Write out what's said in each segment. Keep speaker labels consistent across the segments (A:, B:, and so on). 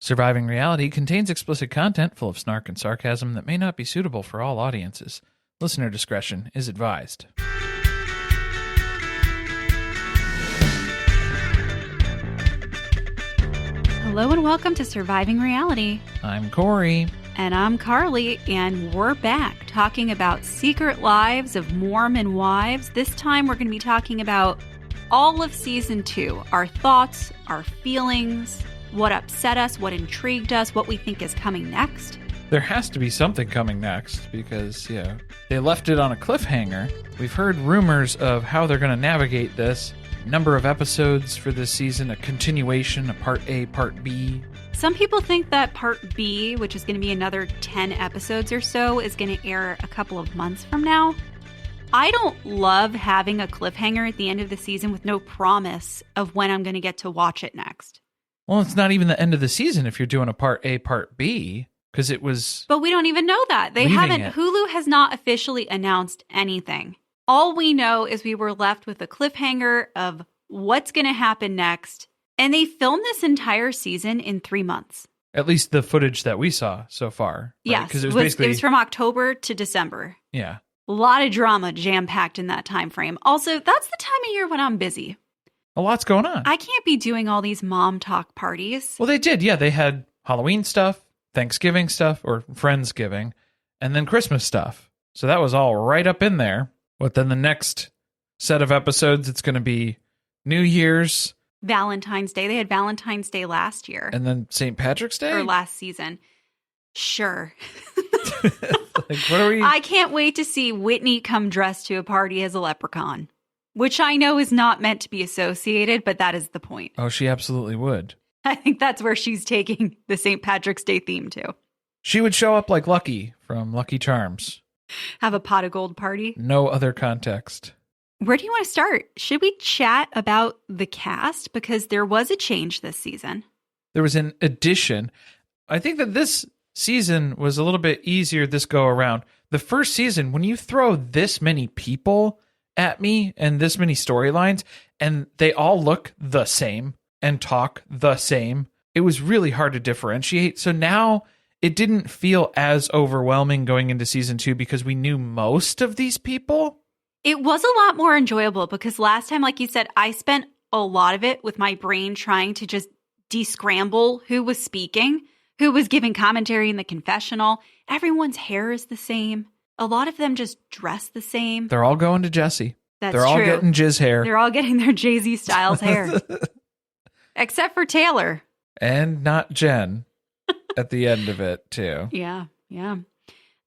A: Surviving Reality contains explicit content full of snark and sarcasm that may not be suitable for all audiences. Listener discretion is advised.
B: Hello and welcome to Surviving Reality.
A: I'm Corey.
B: And I'm Carly, and we're back talking about secret lives of Mormon wives. This time we're going to be talking about all of Season 2. Our thoughts, our feelings, what upset us, what intrigued us, what we think is coming next.
A: There has to be something coming next because, they left it on a cliffhanger. We've heard rumors of how they're going to navigate this. Number of episodes for this season, a continuation, a part A, part B.
B: Some people think that part B, which is going to be another 10 episodes or so, is going to air a couple of months from now. I don't love having a cliffhanger at the end of the season with no promise of when I'm going to get to watch it next.
A: Well, it's not even the end of the season if you're doing a part A, part B, because it was...
B: But we don't even know that. Hulu has not officially announced anything. All we know is we were left with a cliffhanger of what's going to happen next. And they filmed this entire season in 3 months.
A: At least the footage that we saw so far. Right?
B: Yes,
A: because
B: it was from October to December.
A: Yeah.
B: A lot of drama jam-packed in that time frame. Also, that's the time of year when I'm busy.
A: A lot's going on.
B: I can't be doing all these MomTok parties.
A: Well, they did. Yeah, they had Halloween stuff, Thanksgiving stuff, or Friendsgiving, and then Christmas stuff. So that was all right up in there. But then the next set of episodes, it's going to be New Year's.
B: Valentine's Day. They had Valentine's Day last year.
A: And then St. Patrick's Day?
B: Or last season. Sure.
A: Like, what are we?
B: I can't wait to see Whitney come dressed to a party as a leprechaun. Which I know is not meant to be associated, but that is the point.
A: Oh, she absolutely would.
B: I think that's where she's taking the St. Patrick's Day theme to.
A: She would show up like Lucky from Lucky Charms.
B: Have a pot of gold party.
A: No other context.
B: Where do you want to start? Should we chat about the cast? Because there was a change this season.
A: There was an addition. I think that this season was a little bit easier this go around. The first season, when you throw this many people at me and this many storylines, and they all look the same and talk the same, it was really hard to differentiate. So now it didn't feel as overwhelming going into season 2 because we knew most of these people.
B: It was a lot more enjoyable because last time, like you said, I spent a lot of it with my brain trying to just descramble who was speaking, who was giving commentary in the confessional. Everyone's hair is the same. A lot of them just dress the same.
A: They're all going to Jesse.
B: That's
A: They're all getting Jizz hair.
B: They're all getting their Jay-Z Styles hair. Except for Taylor.
A: And not Jen at the end of it, too.
B: Yeah.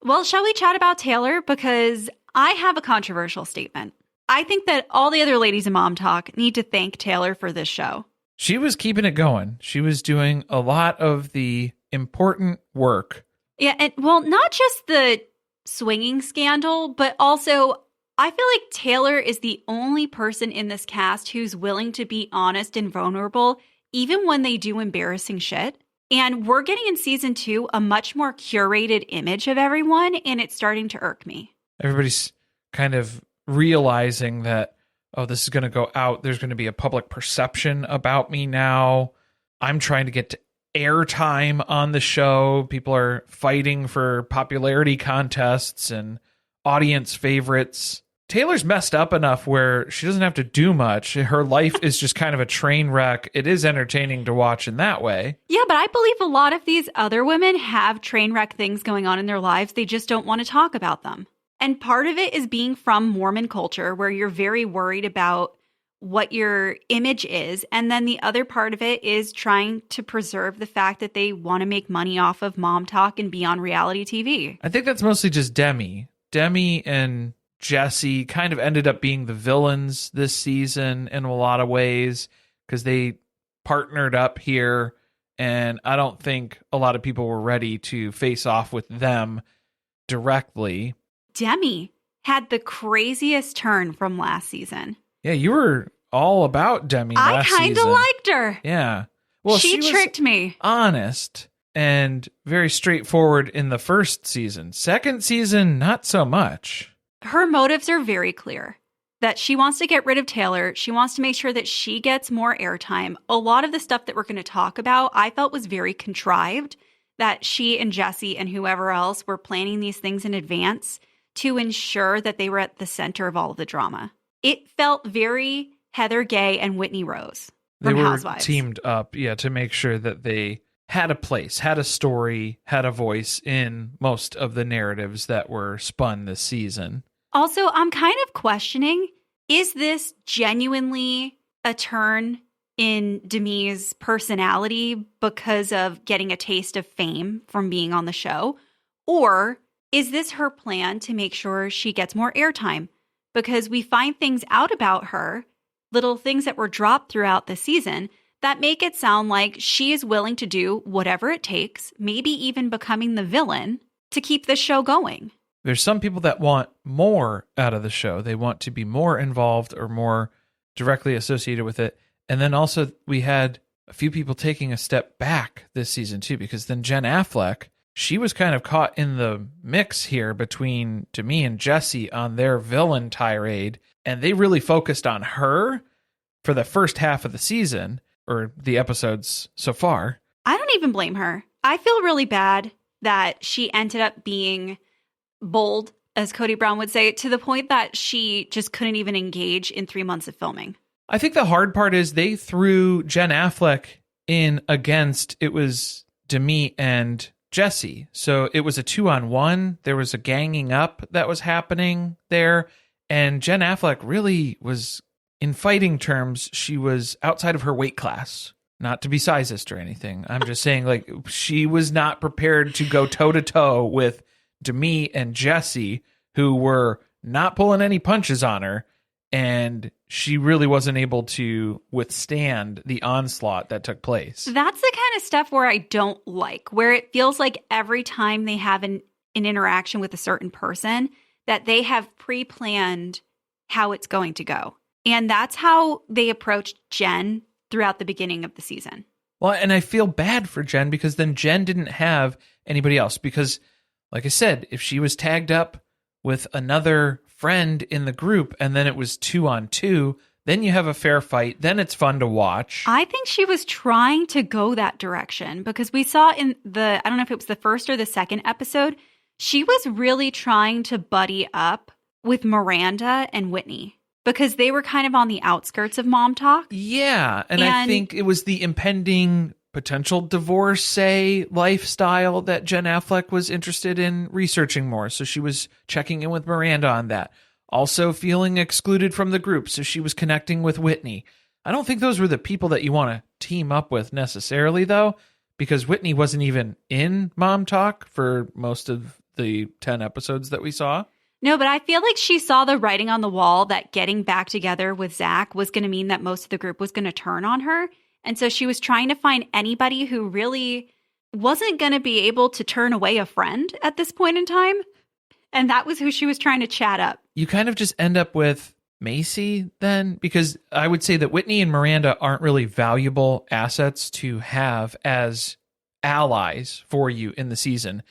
B: Well, shall we chat about Taylor? Because I have a controversial statement. I think that all the other ladies in MomTok need to thank Taylor for this show.
A: She was keeping it going. She was doing a lot of the important work.
B: Yeah, and well, not just the swinging scandal, but also I feel like Taylor is the only person in this cast who's willing to be honest and vulnerable, even when they do embarrassing shit. And we're getting in season 2 a much more curated image of everyone, and it's starting to irk me.
A: Everybody's kind of realizing that, oh, this is going to go out. There's going to be a public perception about me now. I'm trying to get to airtime on the show. People are fighting for popularity contests and audience favorites. Taylor's messed up enough where she doesn't have to do much. Her life is just kind of a train wreck. It is entertaining to watch in that way.
B: Yeah, but I believe a lot of these other women have train wreck things going on in their lives. They just don't want to talk about them. And part of it is being from Mormon culture, where you're very worried about what your image is. And then the other part of it is trying to preserve the fact that they want to make money off of MomTok and be on reality TV.
A: I think that's mostly just Demi. Demi and Jesse kind of ended up being the villains this season in a lot of ways because they partnered up here. And I don't think a lot of people were ready to face off with them directly.
B: Demi had the craziest turn from last season.
A: Yeah, you were all about Demi last season.
B: I kind of liked her.
A: Yeah. Well,
B: she tricked me.
A: Honest and very straightforward in the first season. Second season, not so much.
B: Her motives are very clear. that she wants to get rid of Taylor. She wants to make sure that she gets more airtime. A lot of the stuff that we're going to talk about, I felt was very contrived, that she and Jesse and whoever else were planning these things in advance to ensure that they were at the center of all of the drama. It felt very Heather Gay and Whitney Rose
A: They
B: from
A: were
B: Housewives.
A: teamed up, to make sure that they had a place, had a story, had a voice in most of the narratives that were spun this season.
B: Also, I'm kind of questioning, is this genuinely a turn in Demi's personality because of getting a taste of fame from being on the show? Or is this her plan to make sure she gets more airtime? Because we find things out about her, little things that were dropped throughout the season, that make it sound like she is willing to do whatever it takes, maybe even becoming the villain, to keep the show going.
A: There's some people that want more out of the show. They want to be more involved or more directly associated with it. And then also we had a few people taking a step back this season too, because then Jen Affleck, she was kind of caught in the mix here between Demi and Jesse on their villain tirade, and they really focused on her for the first half of the season, or the episodes so far.
B: I don't even blame her. I feel really bad that she ended up being bold, as Cody Brown would say, to the point that she just couldn't even engage in 3 months of filming.
A: I think the hard part is they threw Jen Affleck in against, it was Demi and Jesse. So it was a 2-on-1. There was a ganging up that was happening there. And Jen Affleck really was, in fighting terms, she was outside of her weight class. Not to be sizist or anything. I'm just saying, like, she was not prepared to go toe-to-toe with Demi and Jesse, who were not pulling any punches on her. And she really wasn't able to withstand the onslaught that took place.
B: That's the kind of stuff where I don't like, where it feels like every time they have an interaction with a certain person, that they have pre-planned how it's going to go. And that's how they approached Jen throughout the beginning of the season.
A: Well, and I feel bad for Jen because then Jen didn't have anybody else. Because, like I said, if she was tagged up with another friend in the group and then it was 2-on-2, then you have a fair fight. Then it's fun to watch.
B: I think she was trying to go that direction because we saw in I don't know if it was the first or the second episode, she was really trying to buddy up with Miranda and Whitney because they were kind of on the outskirts of MomTok.
A: Yeah, and I think it was the impending potential divorcee lifestyle that Jen Affleck was interested in researching more. So she was checking in with Miranda on that. Also feeling excluded from the group, so she was connecting with Whitney. I don't think those were the people that you want to team up with necessarily, though, because Whitney wasn't even in MomTok for most of the 10 episodes that we saw.
B: No, but I feel like she saw the writing on the wall that getting back together with Zach was going to mean that most of the group was going to turn on her. And so she was trying to find anybody who really wasn't going to be able to turn away a friend at this point in time. And that was who she was trying to chat up.
A: You kind of just end up with Macy then, because I would say that Whitney and Miranda aren't really valuable assets to have as allies for you in the season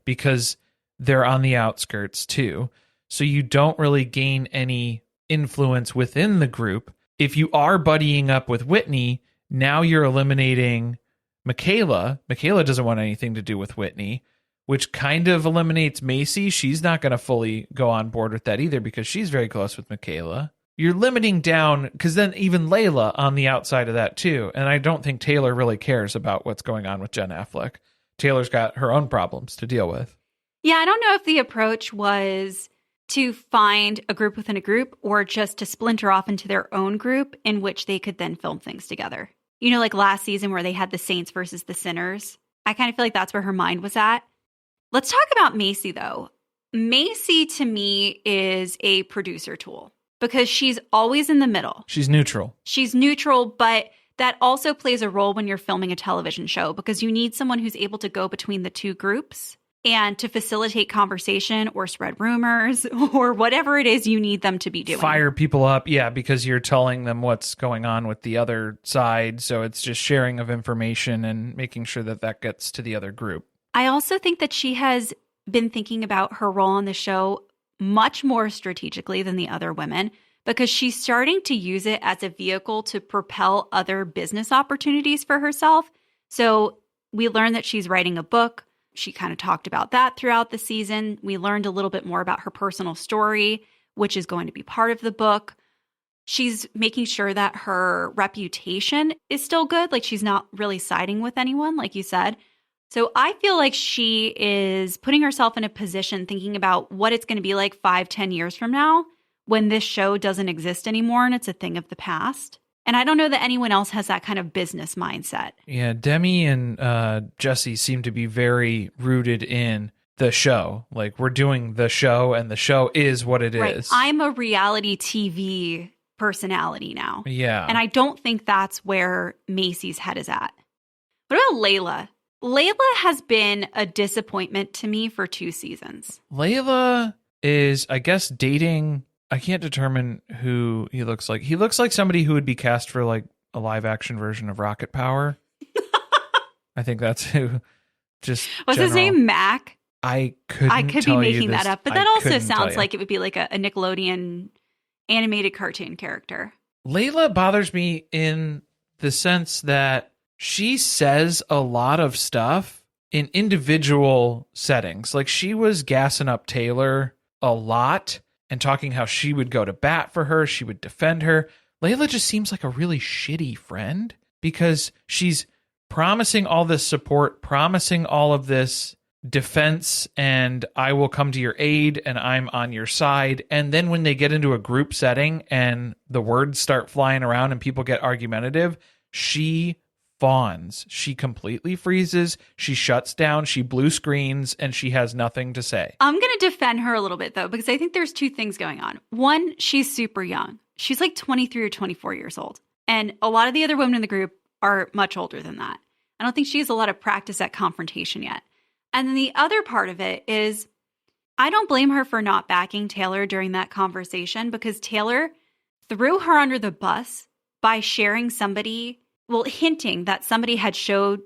A: because they're on the outskirts too. So you don't really gain any influence within the group. If you are buddying up with Whitney, now you're eliminating Michaela. Michaela doesn't want anything to do with Whitney, which kind of eliminates Macy. She's not going to fully go on board with that either because she's very close with Michaela. You're limiting down because then even Layla on the outside of that too. And I don't think Taylor really cares about what's going on with Jen Affleck. Taylor's got her own problems to deal with.
B: Yeah, I don't know if the approach was to find a group within a group or just to splinter off into their own group in which they could then film things together. You know, like last season where they had the Saints versus the Sinners. I kind of feel like that's where her mind was at. Let's talk about Macy, though. Macy, to me, is a producer tool because she's always in the middle.
A: She's neutral.
B: She's neutral, but that also plays a role when you're filming a television show because you need someone who's able to go between the two groups and to facilitate conversation or spread rumors or whatever it is you need them to be doing.
A: Fire people up, yeah, because you're telling them what's going on with the other side. So it's just sharing of information and making sure that that gets to the other group.
B: I also think that she has been thinking about her role on the show much more strategically than the other women because she's starting to use it as a vehicle to propel other business opportunities for herself. So we learned that she's writing a book. She kind of talked about that throughout the season. We learned a little bit more about her personal story, which is going to be part of the book. She's making sure that her reputation is still good. Like, she's not really siding with anyone, like you said. So I feel like she is putting herself in a position thinking about what it's going to be like 5-10 years from now when this show doesn't exist anymore and it's a thing of the past. And I don't know that anyone else has that kind of business mindset.
A: Yeah, Demi and Jesse seem to be very rooted in the show. Like, we're doing the show and the show is what it is.
B: I'm a reality TV personality now.
A: Yeah.
B: And I don't think that's where Macy's head is at. What about Layla? Layla has been a disappointment to me for 2 seasons.
A: Layla is, I guess, dating. I can't determine who he looks like. He looks like somebody who would be cast for like a live action version of Rocket Power. I think that's who. Just
B: was his name Mac?
A: I
B: could be making that up, but that also sounds like it would be like a Nickelodeon animated cartoon character.
A: Layla bothers me in the sense that she says a lot of stuff in individual settings. Like, she was gassing up Taylor a lot and talking how she would go to bat for her. She would defend her. Layla just seems like a really shitty friend because she's promising all this support, promising all of this defense, and I will come to your aid and I'm on your side. And then when they get into a group setting and the words start flying around and people get argumentative, she fawns. She completely freezes. She shuts down. She blue screens and she has nothing to say.
B: I'm going to defend her a little bit, though, because I think there's 2 things going on. One, she's super young. She's like 23 or 24 years old. And a lot of the other women in the group are much older than that. I don't think she has a lot of practice at confrontation yet. And then the other part of it is I don't blame her for not backing Taylor during that conversation, because Taylor threw her under the bus by sharing hinting that somebody had showed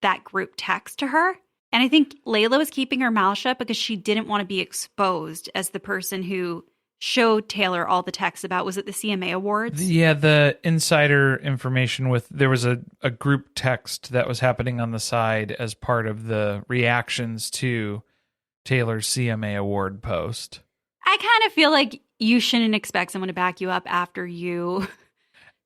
B: that group text to her. And I think Layla was keeping her mouth shut because she didn't want to be exposed as the person who showed Taylor all the texts about, was it the CMA Awards?
A: Yeah, the insider information there was a group text that was happening on the side as part of the reactions to Taylor's CMA Award post.
B: I kind of feel like you shouldn't expect someone to back you up after you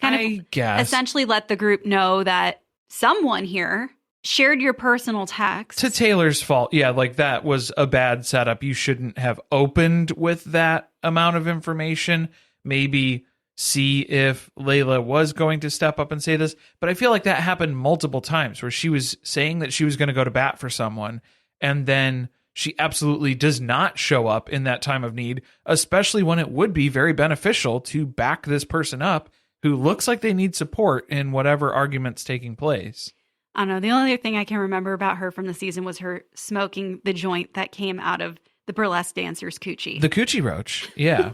B: essentially let the group know that someone here shared your personal text.
A: To Taylor's fault. Yeah, like that was a bad setup. You shouldn't have opened with that amount of information. Maybe see if Layla was going to step up and say this. But I feel like that happened multiple times where she was saying that she was going to go to bat for someone, and then she absolutely does not show up in that time of need, especially when it would be very beneficial to back this person up who looks like they need support in whatever argument's taking place.
B: I don't know. The only other thing I can remember about her from the season was her smoking the joint that came out of the burlesque dancer's coochie.
A: The coochie roach. Yeah.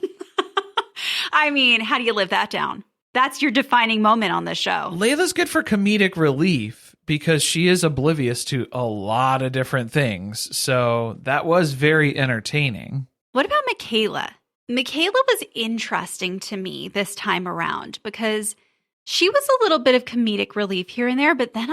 B: I mean, how do you live that down? That's your defining moment on this show.
A: Layla's good for comedic relief because she is oblivious to a lot of different things. So that was very entertaining.
B: What about Michaela? Michaela was interesting to me this time around because she was a little bit of comedic relief here and there, but then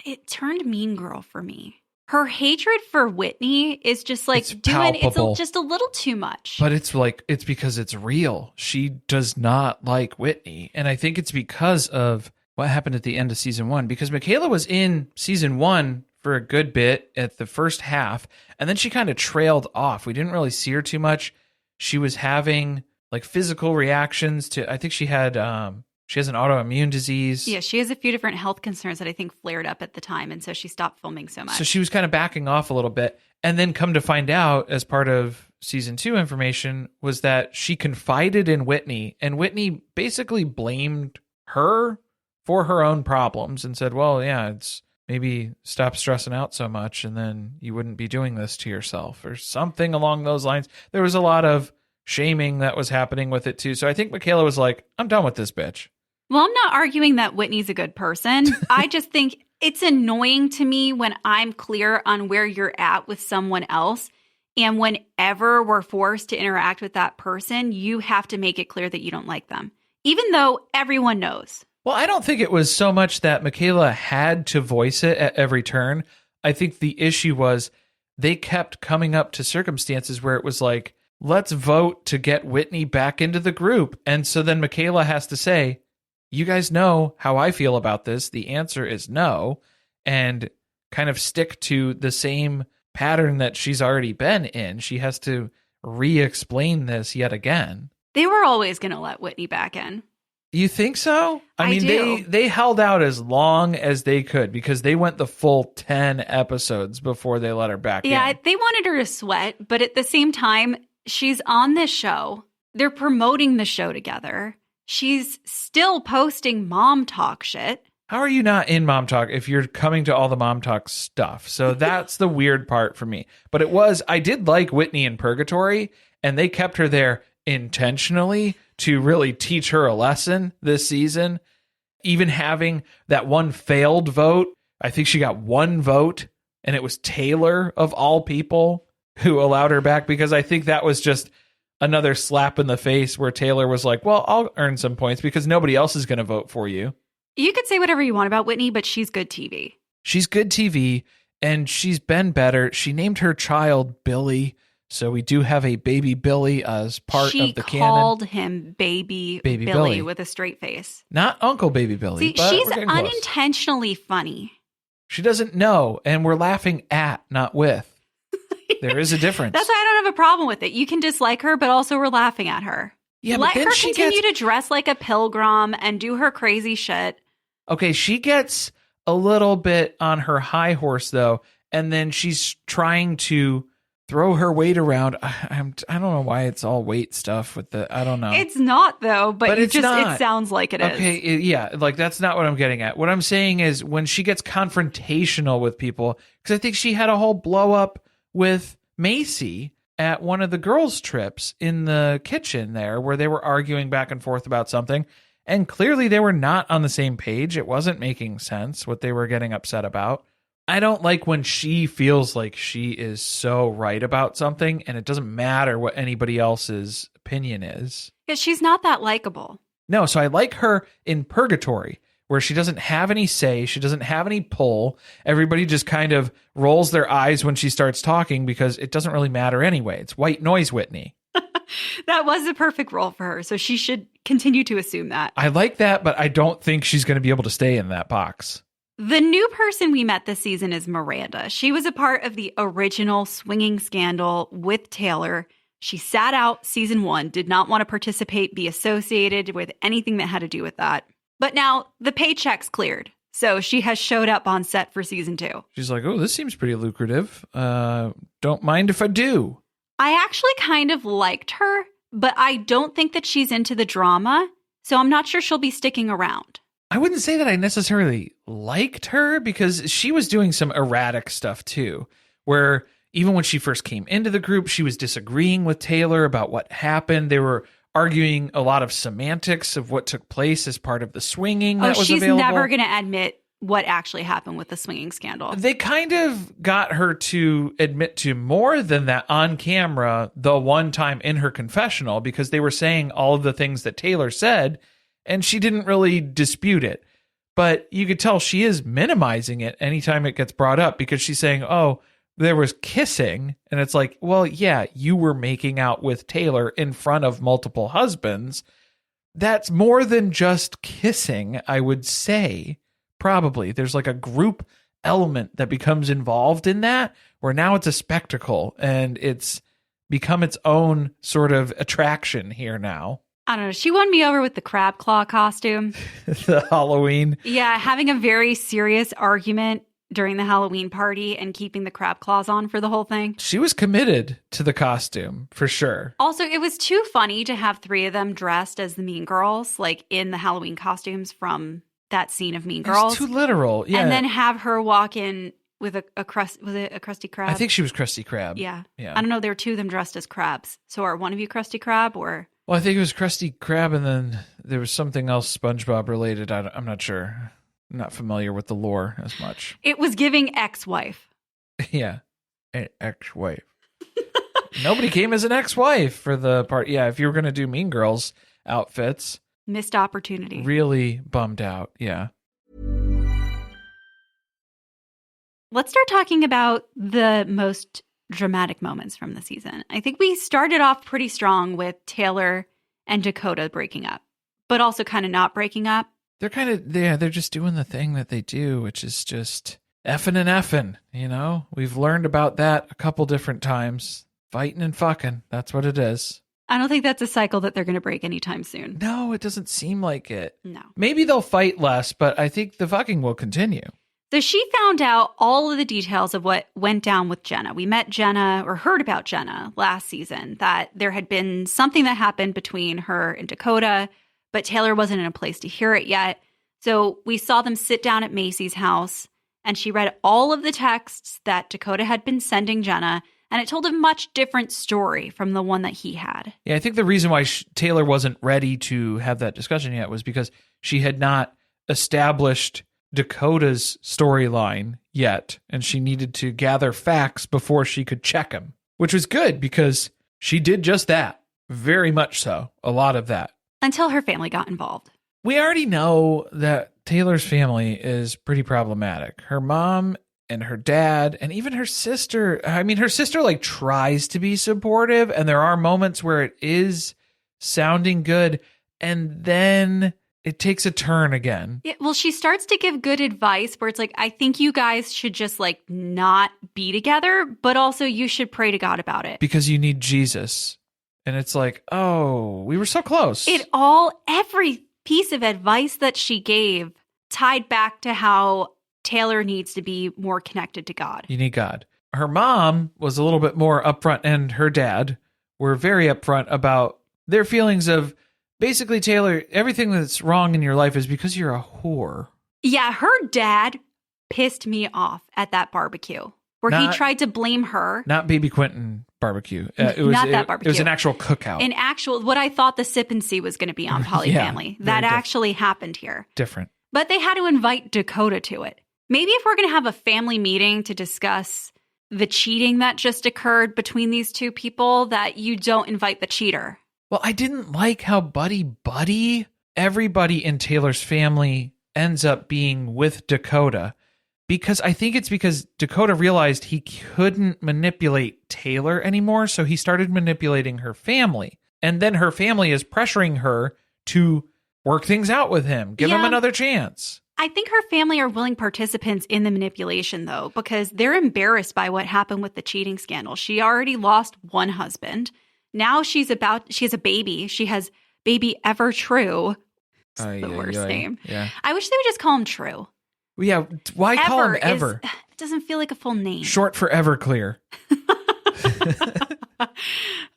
B: it turned mean girl for me. Her hatred for Whitney is just like it's just a little too much.
A: But it's because it's real. She does not like Whitney. And I think it's because of what happened at the end of season 1, because Michaela was in season 1 for a good bit at the first half, and then she kind of trailed off. We didn't really see her too much. She was having like physical reactions to, I think she has an autoimmune disease.
B: Yeah, she has a few different health concerns that I think flared up at the time, and so she stopped filming so much.
A: So she was kind of backing off a little bit, and then come to find out as part of season 2 information was that she confided in Whitney, and Whitney basically blamed her for her own problems and said, well, yeah, it's maybe stop stressing out so much and then you wouldn't be doing this to yourself or something along those lines. There was a lot of shaming that was happening with it too. So I think Michaela was like, I'm done with this bitch.
B: Well, I'm not arguing that Whitney's a good person. I just think it's annoying to me when I'm clear on where you're at with someone else And whenever we're forced to interact with that person, you have to make it clear that you don't like them, even though everyone knows.
A: Well, I don't think it was so much that Michaela had to voice it at every turn. I think the issue was they kept coming up to circumstances where it was like, let's vote to get Whitney back into the group. And so then Michaela has to say, you guys know how I feel about this. The answer is no. And kind of stick to the same pattern that she's already been in. She has to re-explain this yet again.
B: They were always going to let Whitney back in.
A: You think so? I mean,
B: do.
A: they held out as long as they could because they went the full 10 episodes before they let her back in.
B: Yeah, they wanted her to sweat, but at the same time, she's on this show. They're promoting the show together. She's still posting MomTok shit.
A: How are you not in MomTok if you're coming to all the MomTok stuff? So that's the weird part for me. But I did like Whitney in Purgatory, and they kept her there intentionally to really teach her a lesson this season. Even having that one failed vote, I think she got one vote, and it was Taylor, of all people, who allowed her back, because I think that was just another slap in the face where Taylor was like, well, I'll earn some points because nobody else is going to vote for you.
B: You could say whatever you want about Whitney, but she's good TV.
A: She's good TV, and she's been better. She named her child Billy, so we do have a baby Billy as part of the canon.
B: She called him baby Billy with a straight face.
A: Not Uncle Baby Billy.
B: See,
A: but
B: she's
A: we're getting close.
B: unintentionally funny.
A: She doesn't know, and we're laughing at, not with. There is a difference.
B: That's why I don't have a problem with it. You can dislike her, but also we're laughing at her.
A: Yeah,
B: Let
A: but then
B: her
A: she
B: continue to dress like a pilgrim and do her crazy shit.
A: Okay, she gets a little bit on her high horse, though, and then she's trying to throw her weight around. I don't know why it's all weight stuff with the, I don't know.
B: It's not, though, but
A: it's not.
B: It sounds like it is.
A: Okay, yeah, like that's not what I'm getting at. What I'm saying is when she gets confrontational with people, because I think she had a whole blow up with Macy at one of the girls' trips in the kitchen there, where they were arguing back and forth about something. And clearly they were not on the same page. It wasn't making sense what they were getting upset about. I don't like when she feels like she is so right about something and it doesn't matter what anybody else's opinion is.
B: Yeah, she's not that likable.
A: No, so I like her in Purgatory, where she doesn't have any say. She doesn't have any pull. Everybody just kind of rolls their eyes when she starts talking because it doesn't really matter anyway. It's white noise Whitney.
B: That was the perfect role for her, so she should continue to assume that.
A: I like that, but I don't think she's going to be able to stay in that box.
B: The new person we met this season is Miranda. She was a part of the original swinging scandal with Taylor. She sat out season 1, did not want to participate, be associated with anything that had to do with that. But now the paycheck's cleared, so she has showed up on set for season 2.
A: She's like, oh, this seems pretty lucrative. Don't mind if I do.
B: I actually kind of liked her, but I don't think that she's into the drama, so I'm not sure she'll be sticking around.
A: I wouldn't say that I necessarily liked her because she was doing some erratic stuff too, where even when she first came into the group, she was disagreeing with Taylor about what happened. They were arguing a lot of semantics of what took place as part of the swinging that was available.
B: She's never going to admit what actually happened with the swinging scandal.
A: They kind of got her to admit to more than that on camera the one time in her confessional, because they were saying all of the things that Taylor said and she didn't really dispute it. But you could tell she is minimizing it anytime it gets brought up, because she's saying, oh, there was kissing. And it's like, well, yeah, you were making out with Taylor in front of multiple husbands. That's more than just kissing, I would say. Probably. There's like a group element that becomes involved in that, where now it's a spectacle and it's become its own sort of attraction here now.
B: I don't know. She won me over with the crab claw costume.
A: The Halloween.
B: Yeah, having a very serious argument during the Halloween party and keeping the crab claws on for the whole thing.
A: She was committed to the costume, for sure.
B: Also, it was too funny to have 3 of them dressed as the Mean Girls, like in the Halloween costumes from that scene of Mean Girls.
A: It's too literal, yeah.
B: And then have her walk in with a crust. Was it a Krusty Krab?
A: I think she was Krusty Krab.
B: Yeah. I don't know. There were 2 of them dressed as crabs. So are one of you Krusty Krab or?
A: Well, I think it was Krusty Krab, and then there was something else SpongeBob related. I'm not sure. I'm not familiar with the lore as much.
B: It was giving ex-wife.
A: Yeah. An ex-wife. Nobody came as an ex-wife for the part. Yeah, if you were going to do Mean Girls outfits.
B: Missed opportunity.
A: Really bummed out. Yeah.
B: Let's start talking about the most dramatic moments from the season. I think we started off pretty strong with Taylor and Dakota breaking up, but also kind of not breaking up.
A: They're just doing the thing that they do, which is just effing and effing, you know? We've learned about that a couple different times. Fighting and fucking. That's what it is.
B: I don't think that's a cycle that they're going to break anytime soon.
A: No, it doesn't seem like it.
B: No.
A: Maybe they'll fight less, but I think the fucking will continue.
B: So she found out all of the details of what went down with Jenna. We met Jenna, or heard about Jenna last season, that there had been something that happened between her and Dakota, but Taylor wasn't in a place to hear it yet. So we saw them sit down at Macy's house, and she read all of the texts that Dakota had been sending Jenna, and it told a much different story from the one that he had.
A: Yeah, I think the reason why Taylor wasn't ready to have that discussion yet was because she had not established Dakota's storyline yet, and she needed to gather facts before she could check him, which was good because she did just that. Very much so. A lot of that.
B: Until her family got involved.
A: We already know that Taylor's family is pretty problematic. Her mom and her dad and even her sister. I mean, her sister like tries to be supportive, and there are moments where it is sounding good, and then it takes a turn again.
B: Yeah, well, she starts to give good advice where it's like, I think you guys should just like not be together, but also you should pray to God about it.
A: Because you need Jesus. And it's like, oh, we were so close.
B: Every piece of advice that she gave tied back to how Taylor needs to be more connected to God.
A: You need God. Her mom was a little bit more upfront, and her dad were very upfront about their feelings of, basically, Taylor, everything that's wrong in your life is because you're a whore.
B: Yeah, her dad pissed me off at that barbecue where he tried to blame her.
A: Not Baby Quentin barbecue.
B: Not that barbecue.
A: It was an actual cookout.
B: What I thought the sip and see was going to be on Polyfamily. That actually happened here.
A: Different.
B: But they had to invite Dakota to it. Maybe if we're going to have a family meeting to discuss the cheating that just occurred between these two people, that you don't invite the cheater.
A: Well, I didn't like how buddy everybody in Taylor's family ends up being with Dakota, because I think it's because Dakota realized he couldn't manipulate Taylor anymore, so he started manipulating her family. And then her family is pressuring her to work things out with him, give him another chance.
B: I think her family are willing participants in the manipulation, though, because they're embarrassed by what happened with the cheating scandal. She already lost one husband. Now she has a baby. She has baby Ever True. It's the worst name.
A: Yeah.
B: I wish they would just call him True.
A: Yeah. Why call him Ever?
B: It doesn't feel like a full name.
A: Short for Everclear.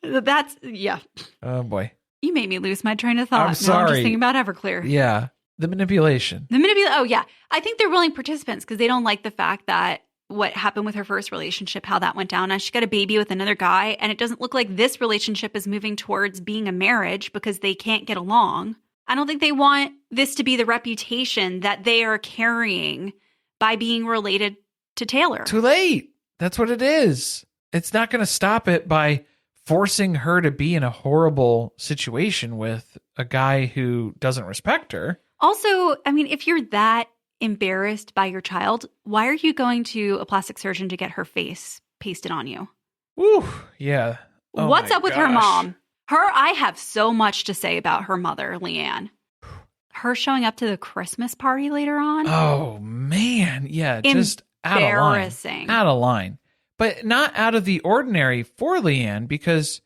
B: That's, yeah.
A: Oh, boy.
B: You made me lose my train of thought.
A: I'm sorry.
B: Now I'm just thinking about Everclear.
A: Yeah. The manipulation.
B: Oh, yeah. I think they're willing participants because they don't like the fact that what happened with her first relationship, how that went down. Now she got a baby with another guy, and it doesn't look like this relationship is moving towards being a marriage because they can't get along. I don't think they want this to be the reputation that they are carrying by being related to Taylor.
A: Too late. That's what it is. It's not going to stop it by forcing her to be in a horrible situation with a guy who doesn't respect her.
B: Also, I mean, if you're that embarrassed by your child, why are you going to a plastic surgeon to get her face pasted on you?
A: Woo, yeah. Oh,
B: what's up with her mom? I have so much to say about her mother, Leanne. Her showing up to the Christmas party later on.
A: Oh, man. Yeah, just out of line.
B: Embarrassing.
A: Out of line. But not out of the ordinary for Leanne, because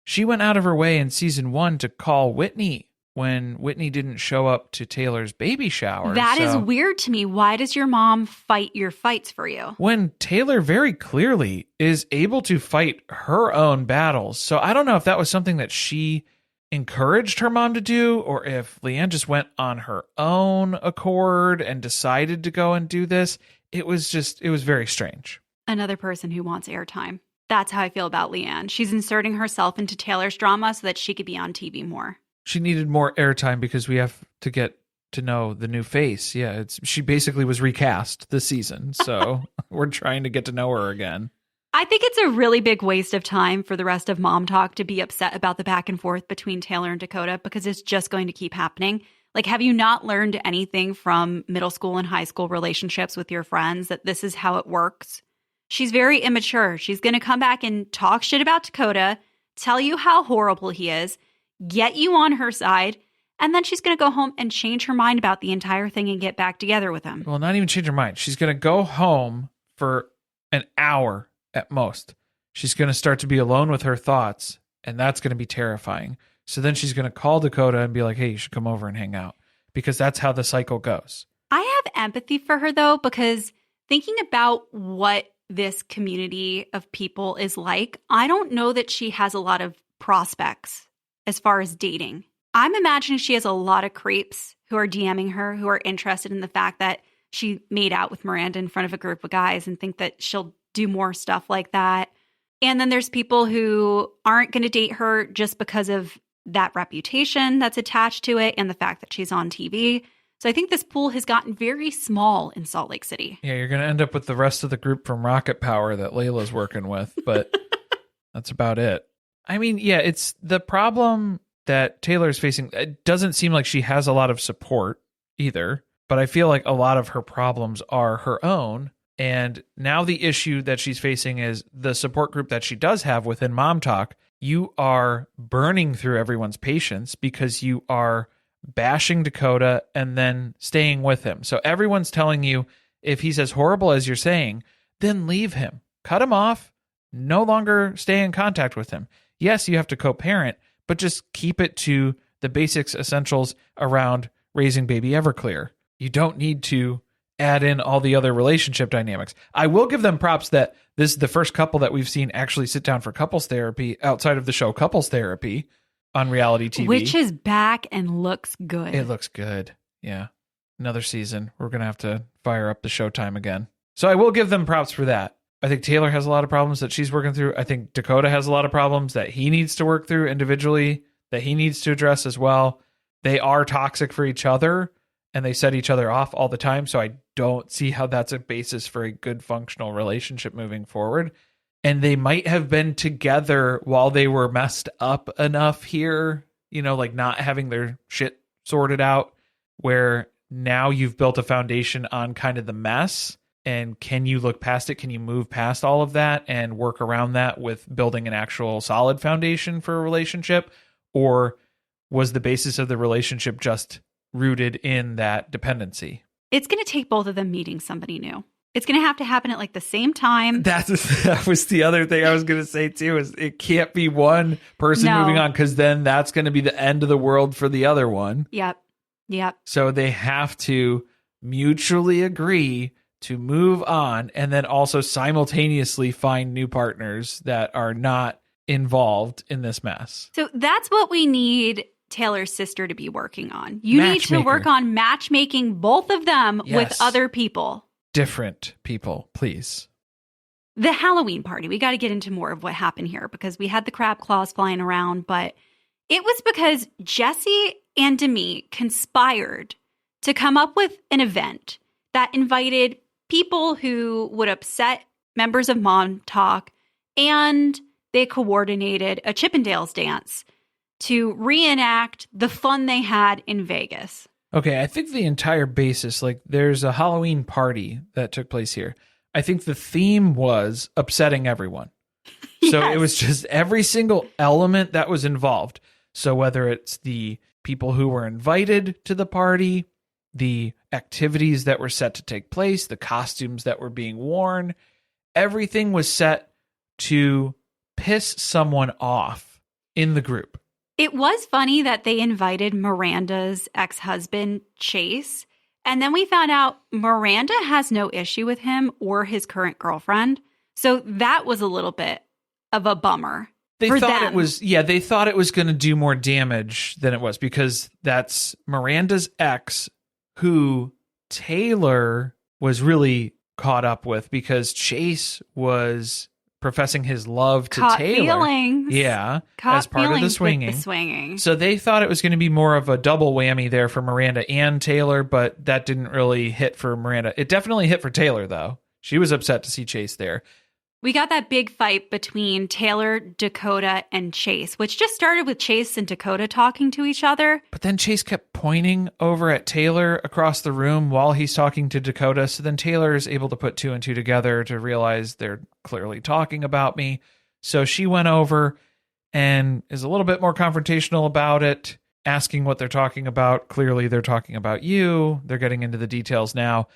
A: she went out of her way in season 1 to call Whitney when Whitney didn't show up to Taylor's baby shower.
B: That is weird to me. Why does your mom fight your fights for you?
A: When Taylor very clearly is able to fight her own battles. So I don't know if that was something that she encouraged her mom to do, or if Leanne just went on her own accord and decided to go and do this. It was very strange.
B: Another person who wants airtime. That's how I feel about Leanne. She's inserting herself into Taylor's drama so that she could be on TV more.
A: She needed more airtime because we have to get to know the new face. Yeah, she basically was recast this season, so we're trying to get to know her again.
B: I think it's a really big waste of time for the rest of MomTok to be upset about the back and forth between Taylor and Dakota because it's just going to keep happening. Like, have you not learned anything from middle school and high school relationships with your friends that this is how it works? She's very immature. She's going to come back and talk shit about Dakota, tell you how horrible he is, get you on her side, and then she's going to go home and change her mind about the entire thing and get back together with him.
A: Well, not even change her mind. She's going to go home for an hour at most. She's going to start to be alone with her thoughts, and that's going to be terrifying. So then she's going to call Dakota and be like, hey, you should come over and hang out, because that's how the cycle goes.
B: I have empathy for her, though, because thinking about what this community of people is like, I don't know that she has a lot of prospects as far as dating. I'm imagining she has a lot of creeps who are DMing her, who are interested in the fact that she made out with Miranda in front of a group of guys and think that she'll do more stuff like that. And then there's people who aren't going to date her just because of that reputation that's attached to it and the fact that she's on TV. So I think this pool has gotten very small in Salt Lake City.
A: Yeah, you're going to end up with the rest of the group from Rocket Power that Layla's working with, but that's about it. I mean, yeah, it's the problem that Taylor's facing. It doesn't seem like she has a lot of support either, but I feel like a lot of her problems are her own. And now the issue that she's facing is the support group that she does have within MomTok. You are burning through everyone's patience because you are bashing Dakota and then staying with him. So everyone's telling you, if he's as horrible as you're saying, then leave him. Cut him off. No longer stay in contact with him. Yes, you have to co-parent, but just keep it to the basics, essentials around raising baby Everclear. You don't need to add in all the other relationship dynamics. I will give them props that this is the first couple that we've seen actually sit down for couples therapy outside of the show Couples Therapy on reality TV.
B: Which is back and looks good.
A: It looks good. Yeah. Another season. We're going to have to fire up the Showtime again. So I will give them props for that. I think Taylor has a lot of problems that she's working through. I think Dakota has a lot of problems that he needs to work through individually, that he needs to address as well. They are toxic for each other, and they set each other off all the time. So I don't see how that's a basis for a good functional relationship moving forward. And they might have been together while they were messed up enough here, you know, like not having their shit sorted out, where now you've built a foundation on kind of the mess. And can you look past it? Can you move past all of that and work around that with building an actual solid foundation for a relationship? Or was the basis of the relationship just rooted in that dependency?
B: It's going to take both of them meeting somebody new. It's going to have to happen at like the same time.
A: That was the other thing I was going to say too, is it can't be one person moving on, because then that's going to be the end of the world for the other one.
B: Yep.
A: So they have to mutually agree to move on and then also simultaneously find new partners that are not involved in this mess.
B: So that's what we need Taylor's sister to be working on. You need to work on matchmaking both of them with other people.
A: Different people, please.
B: The Halloween party. We got to get into more of what happened here because we had the crab claws flying around, but it was because Jesse and Demi conspired to come up with an event that invited people who would upset members of MomTok, and they coordinated a Chippendales dance to reenact the fun they had in Vegas.
A: Okay, I think the entire basis, like there's a Halloween party that took place here. I think the theme was upsetting everyone. So It was just every single element that was involved. So whether it's the people who were invited to the party, the activities that were set to take place, the costumes that were being worn, everything was set to piss someone off in the group.
B: It was funny that they invited Miranda's ex-husband, Chase, and then we found out Miranda has no issue with him or his current girlfriend. So that was a little bit of a bummer.
A: They thought it was going to do more damage than it was, because that's Miranda's ex who Taylor was really caught up with, because Chase was professing his love to Taylor.
B: Feelings.
A: Yeah. As part of the swinging. So they thought it was going to be more of a double whammy there for Miranda and Taylor, but that didn't really hit for Miranda. It definitely hit for Taylor, though. She was upset to see Chase there.
B: We got that big fight between Taylor, Dakota, and Chase, which just started with Chase and Dakota talking to each other.
A: But then Chase kept pointing over at Taylor across the room while he's talking to Dakota. So then Taylor is able to put two and two together to realize they're clearly talking about me. So she went over and is a little bit more confrontational about it, asking what they're talking about. Clearly, they're talking about you. They're getting into the details now.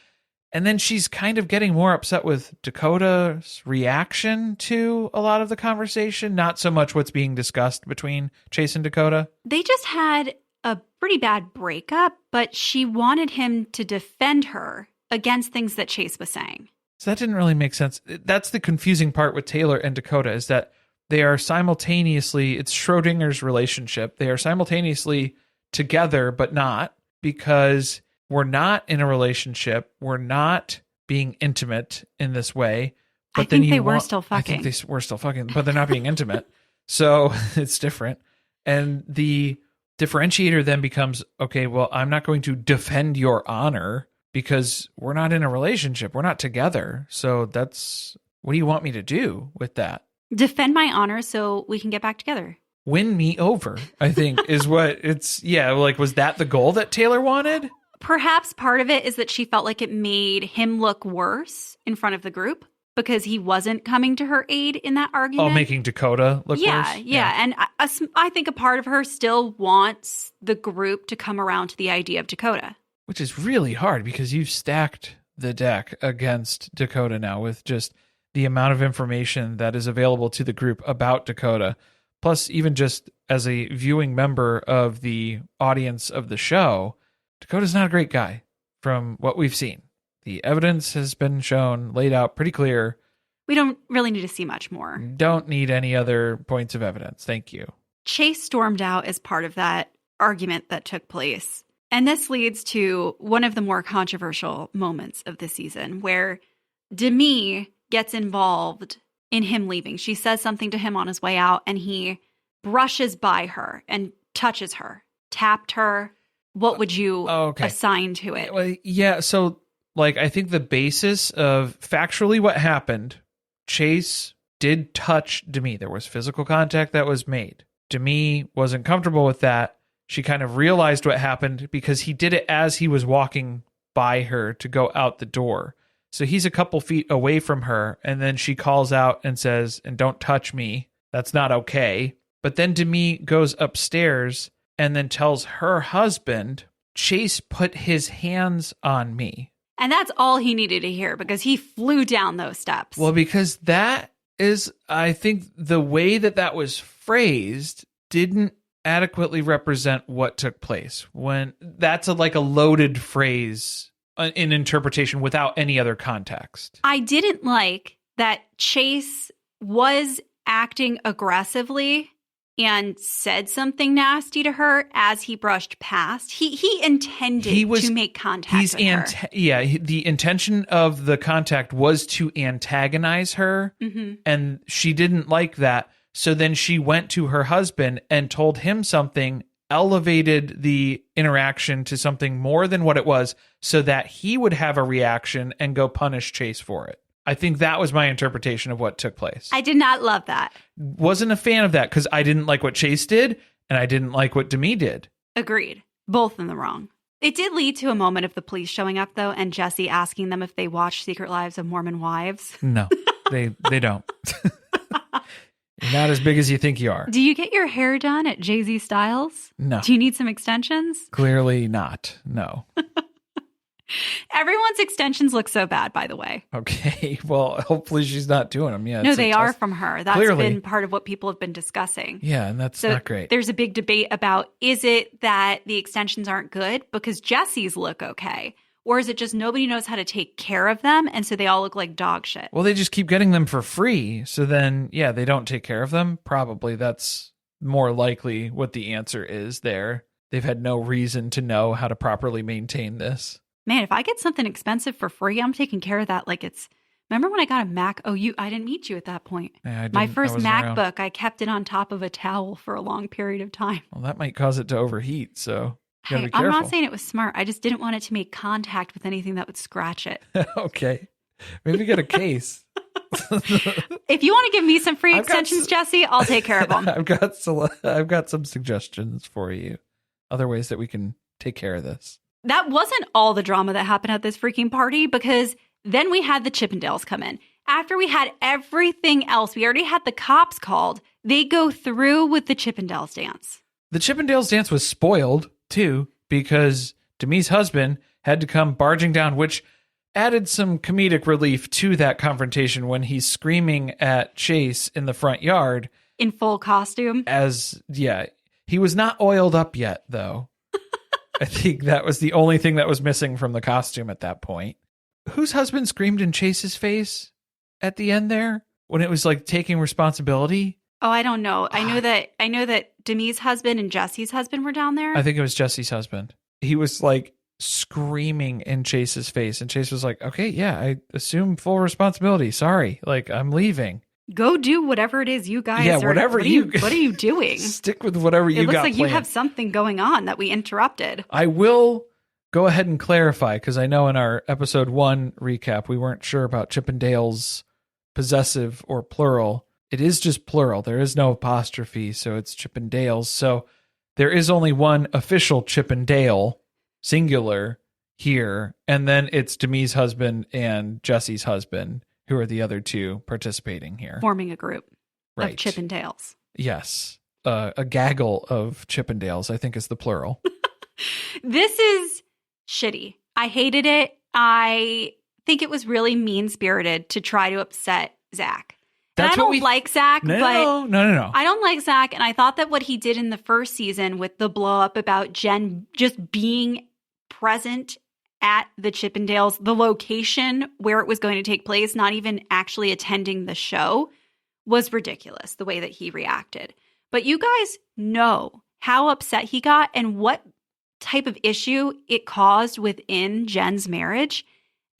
A: And then she's kind of getting more upset with Dakota's reaction to a lot of the conversation, not so much what's being discussed between Chase and Dakota.
B: They just had a pretty bad breakup, but she wanted him to defend her against things that Chase was saying.
A: So that didn't really make sense. That's the confusing part with Taylor and Dakota, is that they are simultaneously, it's Schrodinger's relationship. They are simultaneously together, but not, because we're not in a relationship. We're not being intimate in this way. But
B: I think they were still fucking.
A: I think they were still fucking, but they're not being intimate. So it's different. And the differentiator then becomes, okay, well, I'm not going to defend your honor because we're not in a relationship. We're not together. So what do you want me to do with that?
B: Defend my honor so we can get back together.
A: Win me over, I think, is what it's, yeah, like, was that the goal that Taylor wanted?
B: Perhaps part of it is that she felt like it made him look worse in front of the group because he wasn't coming to her aid in that argument.
A: Oh, making Dakota look worse?
B: Yeah. And I think a part of her still wants the group to come around to the idea of Dakota.
A: Which is really hard because you've stacked the deck against Dakota now with just the amount of information that is available to the group about Dakota. Plus, even just as a viewing member of the audience of the show, Dakota's not a great guy from what we've seen. The evidence has been shown, laid out pretty clear.
B: We don't really need to see much more.
A: Don't need any other points of evidence. Thank you.
B: Chase stormed out as part of that argument that took place. And this leads to one of the more controversial moments of the season where Demi gets involved in him leaving. She says something to him on his way out and he brushes by her and touches her, tapped her. What would you assign to it?
A: Well, yeah, so I think the basis of factually what happened, Chase did touch Demi. There was physical contact that was made. Demi wasn't comfortable with that. She kind of realized what happened because he did it as he was walking by her to go out the door. So he's a couple feet away from her, and then she calls out and says, "And don't touch me. That's not okay." But then Demi goes upstairs and then tells her husband, "Chase put his hands on me."
B: And that's all he needed to hear because he flew down those steps.
A: Well, because that is, I think the way that was phrased didn't adequately represent what took place. When that's a loaded phrase in interpretation without any other context.
B: I didn't like that Chase was acting aggressively and said something nasty to her as he brushed past. He intended to make contact with her.
A: Yeah, the intention of the contact was to antagonize her, and she didn't like that. So then she went to her husband and told him something, elevated the interaction to something more than what it was so that he would have a reaction and go punish Chase for it. I think that was my interpretation of what took place.
B: I did not love that.
A: Wasn't a fan of that because I didn't like what Chase did and I didn't like what Demi did.
B: Agreed. Both in the wrong. It did lead to a moment of the police showing up, though, and Jesse asking them if they watch Secret Lives of Mormon Wives.
A: No, they don't. Not as big as you think you are.
B: Do you get your hair done at Jay-Z Styles?
A: No.
B: Do you need some extensions?
A: Clearly not. No.
B: Everyone's extensions look so bad, by the way.
A: Okay. Well, hopefully she's not doing them. Yeah.
B: No, they are from her. That's
A: Clearly
B: been part of what people have been discussing.
A: Yeah, and that's not great.
B: There's a big debate about, is it that the extensions aren't good because Jesse's look okay? Or is it just nobody knows how to take care of them, and so they all look like dog shit?
A: Well, they just keep getting them for free. So then, yeah, they don't take care of them. Probably that's more likely what the answer is there. They've had no reason to know how to properly maintain this.
B: Man, if I get something expensive for free, I'm taking care of that like it's... Remember when I got a Mac? Oh, I didn't meet you at that point.
A: Yeah,
B: my first MacBook, I kept it on top of a towel for a long period of time.
A: Well, that might cause it to overheat, so...
B: Hey, I'm not saying it was smart. I just didn't want it to make contact with anything that would scratch it.
A: Okay. Maybe get a case.
B: If you want to give me some free extensions, Jesse, I'll take care of them.
A: I've got some suggestions for you. Other ways that we can take care of this.
B: That wasn't all the drama that happened at this freaking party, because then we had the Chippendales come in. After we had everything else, we already had the cops called. They go through with the Chippendales dance.
A: The Chippendales dance was spoiled, too, because Demi's husband had to come barging down, which added some comedic relief to that confrontation when he's screaming at Chase in the front yard.
B: In full costume.
A: He was not oiled up yet, though. I think that was the only thing that was missing from the costume at that point. Whose husband screamed in Chase's face at the end there when it was like taking responsibility?
B: Oh, I don't know. I know that Demi's husband and Jesse's husband were down there.
A: I think it was Jesse's husband. He was like screaming in Chase's face, and Chase was like, "Okay, yeah, I assume full responsibility. Sorry, like I'm leaving.
B: Go do whatever it is you guys are. What are you doing?
A: Stick with whatever you got planned.
B: It looks like you have something going on that we interrupted."
A: I will go ahead and clarify, because I know in our episode 1 recap, we weren't sure about Chippendales possessive or plural. It is just plural. There is no apostrophe, so it's Chippendales. So there is only one official Chippendale, singular, here, and then it's Demi's husband and Jesse's husband, who are the other two participating here.
B: Forming a group of Chippendales.
A: Yes. A gaggle of Chippendales, I think is the plural.
B: This is shitty. I hated it. I think it was really mean-spirited to try to upset Zach. And I don't like Zach, but
A: No.
B: I don't like Zach, and I thought that what he did in the first season with the blow-up about Jen just being present at the Chippendales, the location where it was going to take place, not even actually attending the show, was ridiculous, the way that he reacted. But you guys know how upset he got and what type of issue it caused within Jen's marriage.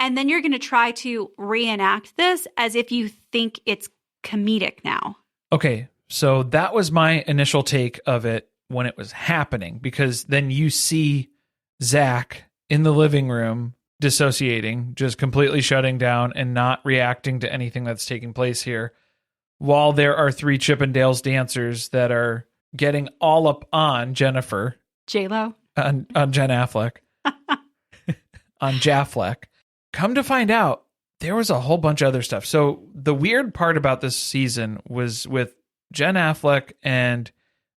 B: And then you're going to try to reenact this as if you think it's comedic now.
A: Okay, so that was my initial take of it when it was happening, because then you see Zach in the living room dissociating, just completely shutting down and not reacting to anything that's taking place here, while there are 3 Chippendales dancers that are getting all up on Jennifer.
B: J-Lo?
A: On Jen Affleck. On Jaffleck. Come to find out, there was a whole bunch of other stuff. So the weird part about this season was with Jen Affleck and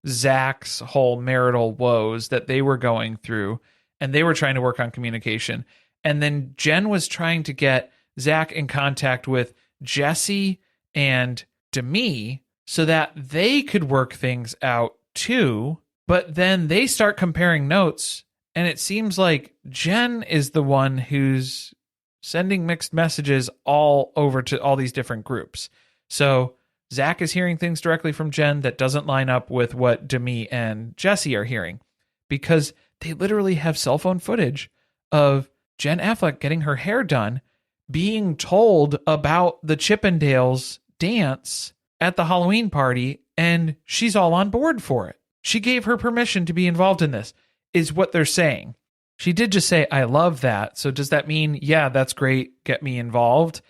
A: Zach's whole marital woes that they were going through, and they were trying to work on communication. And then Jen was trying to get Zach in contact with Jesse and Demi so that they could work things out too. But then they start comparing notes, and it seems like Jen is the one who's sending mixed messages all over to all these different groups. So Zach is hearing things directly from Jen that doesn't line up with what Demi and Jesse are hearing, because they literally have cell phone footage of Jen Affleck getting her hair done, being told about the Chippendales dance at the Halloween party, and she's all on board for it. She gave her permission to be involved in this, is what they're saying. She did just say, "I love that." So does that mean, yeah, that's great, get me involved?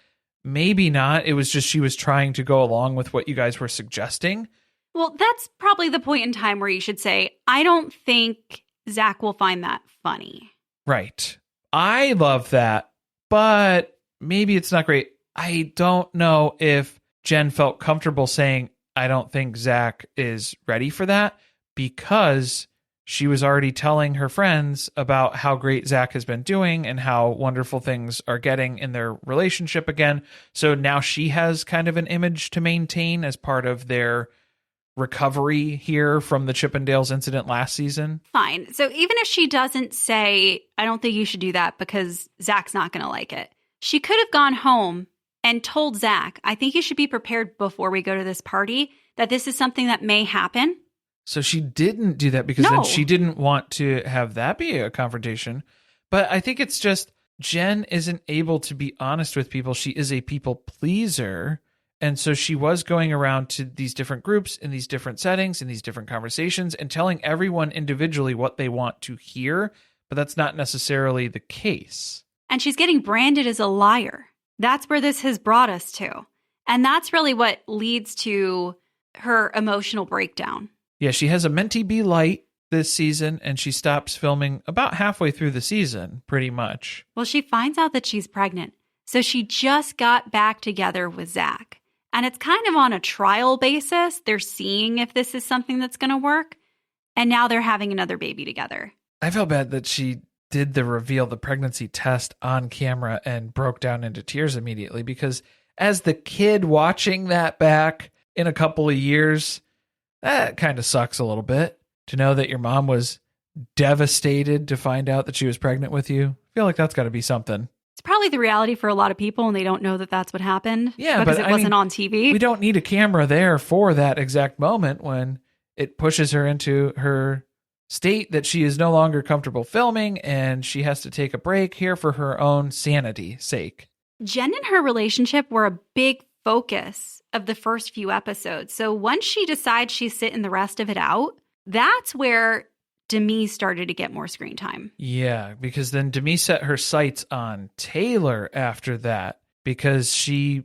A: Maybe not. It was just she was trying to go along with what you guys were suggesting.
B: Well, that's probably the point in time where you should say, I don't think Zach will find that funny.
A: Right. I love that, but maybe it's not great. I don't know if Jen felt comfortable saying, I don't think Zach is ready for that, because she was already telling her friends about how great Zach has been doing and how wonderful things are getting in their relationship again. So now she has kind of an image to maintain as part of their recovery here from the Chippendales incident last season.
B: Fine. So even if she doesn't say, I don't think you should do that because Zach's not going to like it, she could have gone home and told Zach, I think you should be prepared before we go to this party that this is something that may happen.
A: So she didn't do that because then she didn't want to have that be a confrontation. But I think it's just Jen isn't able to be honest with people. She is a people pleaser. And so she was going around to these different groups in these different settings, in these different conversations, and telling everyone individually what they want to hear. But that's not necessarily the case.
B: And she's getting branded as a liar. That's where this has brought us to. And that's really what leads to her emotional breakdown.
A: Yeah, she has a mentee be light this season, and she stops filming about halfway through the season, pretty much.
B: Well, she finds out that she's pregnant. So she just got back together with Zach. And it's kind of on a trial basis. They're seeing if this is something that's going to work. And now they're having another baby together.
A: I felt bad that she did the pregnancy test on camera and broke down into tears immediately, because as the kid watching that back in a couple of years, that kind of sucks a little bit to know that your mom was devastated to find out that she was pregnant with you. I feel like that's got to be something.
B: It's probably the reality for a lot of people, and they don't know that that's what happened.
A: Yeah,
B: because
A: but
B: it wasn't on TV.
A: We don't need a camera there for that exact moment when it pushes her into her state that she is no longer comfortable filming, and she has to take a break here for her own sanity's sake.
B: Jen and her relationship were a big focus of the first few episodes. So once she decides she's sitting the rest of it out, that's where Demi started to get more screen time.
A: Yeah, because then Demi set her sights on Taylor after that, because she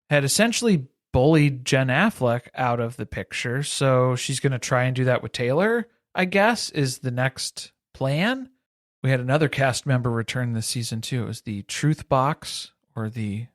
A: had essentially bullied Jen Affleck out of the picture. So she's going to try and do that with Taylor, I guess, is the next plan. We had another cast member return this season too. It was the Truth Box, or the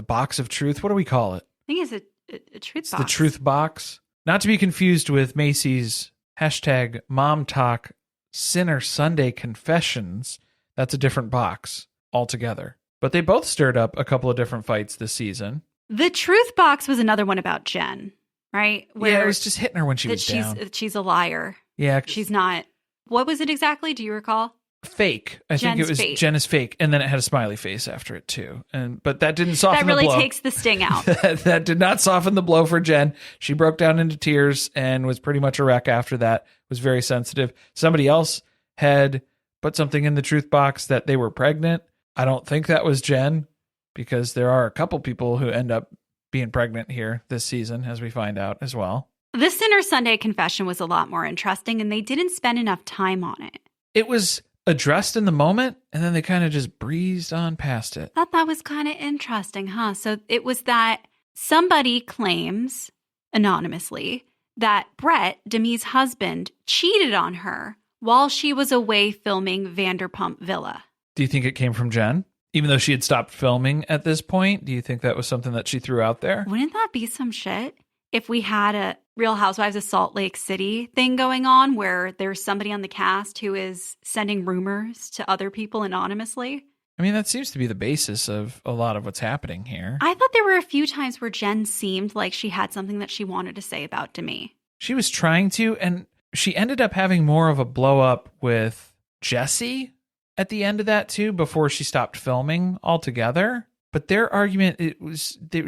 A: Box of Truth? What do we call it?
B: I think it's a Truth Box.
A: The Truth Box. Not to be confused with Macy's hashtag MomTok Sinner Sunday Confessions. That's a different box altogether. But they both stirred up a couple of different fights this season.
B: The Truth Box was another one about Jen, right?
A: Where it was just hitting her when she was down.
B: She's a liar.
A: Yeah.
B: She's not. What was it exactly? Do you recall?
A: Fake. I think it was
B: fake.
A: Jen is fake, and then it had a smiley face after it too. But that didn't soften the blow.
B: That really takes the sting out.
A: That did not soften the blow for Jen. She broke down into tears and was pretty much a wreck after that. Was very sensitive. Somebody else had put something in the Truth Box that they were pregnant. I don't think that was Jen, because there are a couple people who end up being pregnant here this season, as we find out as well.
B: The Sinner Sunday Confession was a lot more interesting, and they didn't spend enough time on it.
A: It was addressed in the moment, and then they kind of just breezed on past it.
B: I thought that was kind of interesting, huh? So it was that somebody claims anonymously that Brett, Demi's husband, cheated on her while she was away filming Vanderpump Villa.
A: Do you think it came from Jen? Even though she had stopped filming at this point, do you think that was something that she threw out there?
B: Wouldn't that be some shit? If we had a Real Housewives of Salt Lake City thing going on where there's somebody on the cast who is sending rumors to other people anonymously.
A: I mean, that seems to be the basis of a lot of what's happening here.
B: I thought there were a few times where Jen seemed like she had something that she wanted to say about Demi.
A: She was trying to, and she ended up having more of a blow up with Jesse at the end of that too, before she stopped filming altogether. But their argument,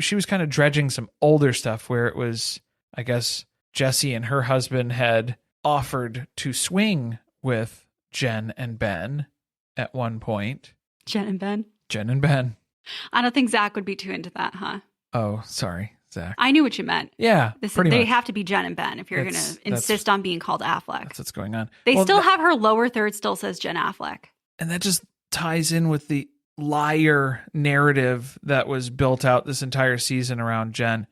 A: she was kind of dredging some older stuff where it was, I guess, Jessie and her husband had offered to swing with Jen and Ben at one point.
B: Jen and Ben?
A: Jen and Ben.
B: I don't think Zach would be too into that, huh?
A: Oh, sorry, Zach.
B: I knew what you meant.
A: Yeah,
B: they have to be Jen and Ben if you're going to insist on being called Affleck.
A: That's what's going on.
B: They still have her lower third still says Jen Affleck.
A: And that just ties in with the liar narrative that was built out this entire season around Jen.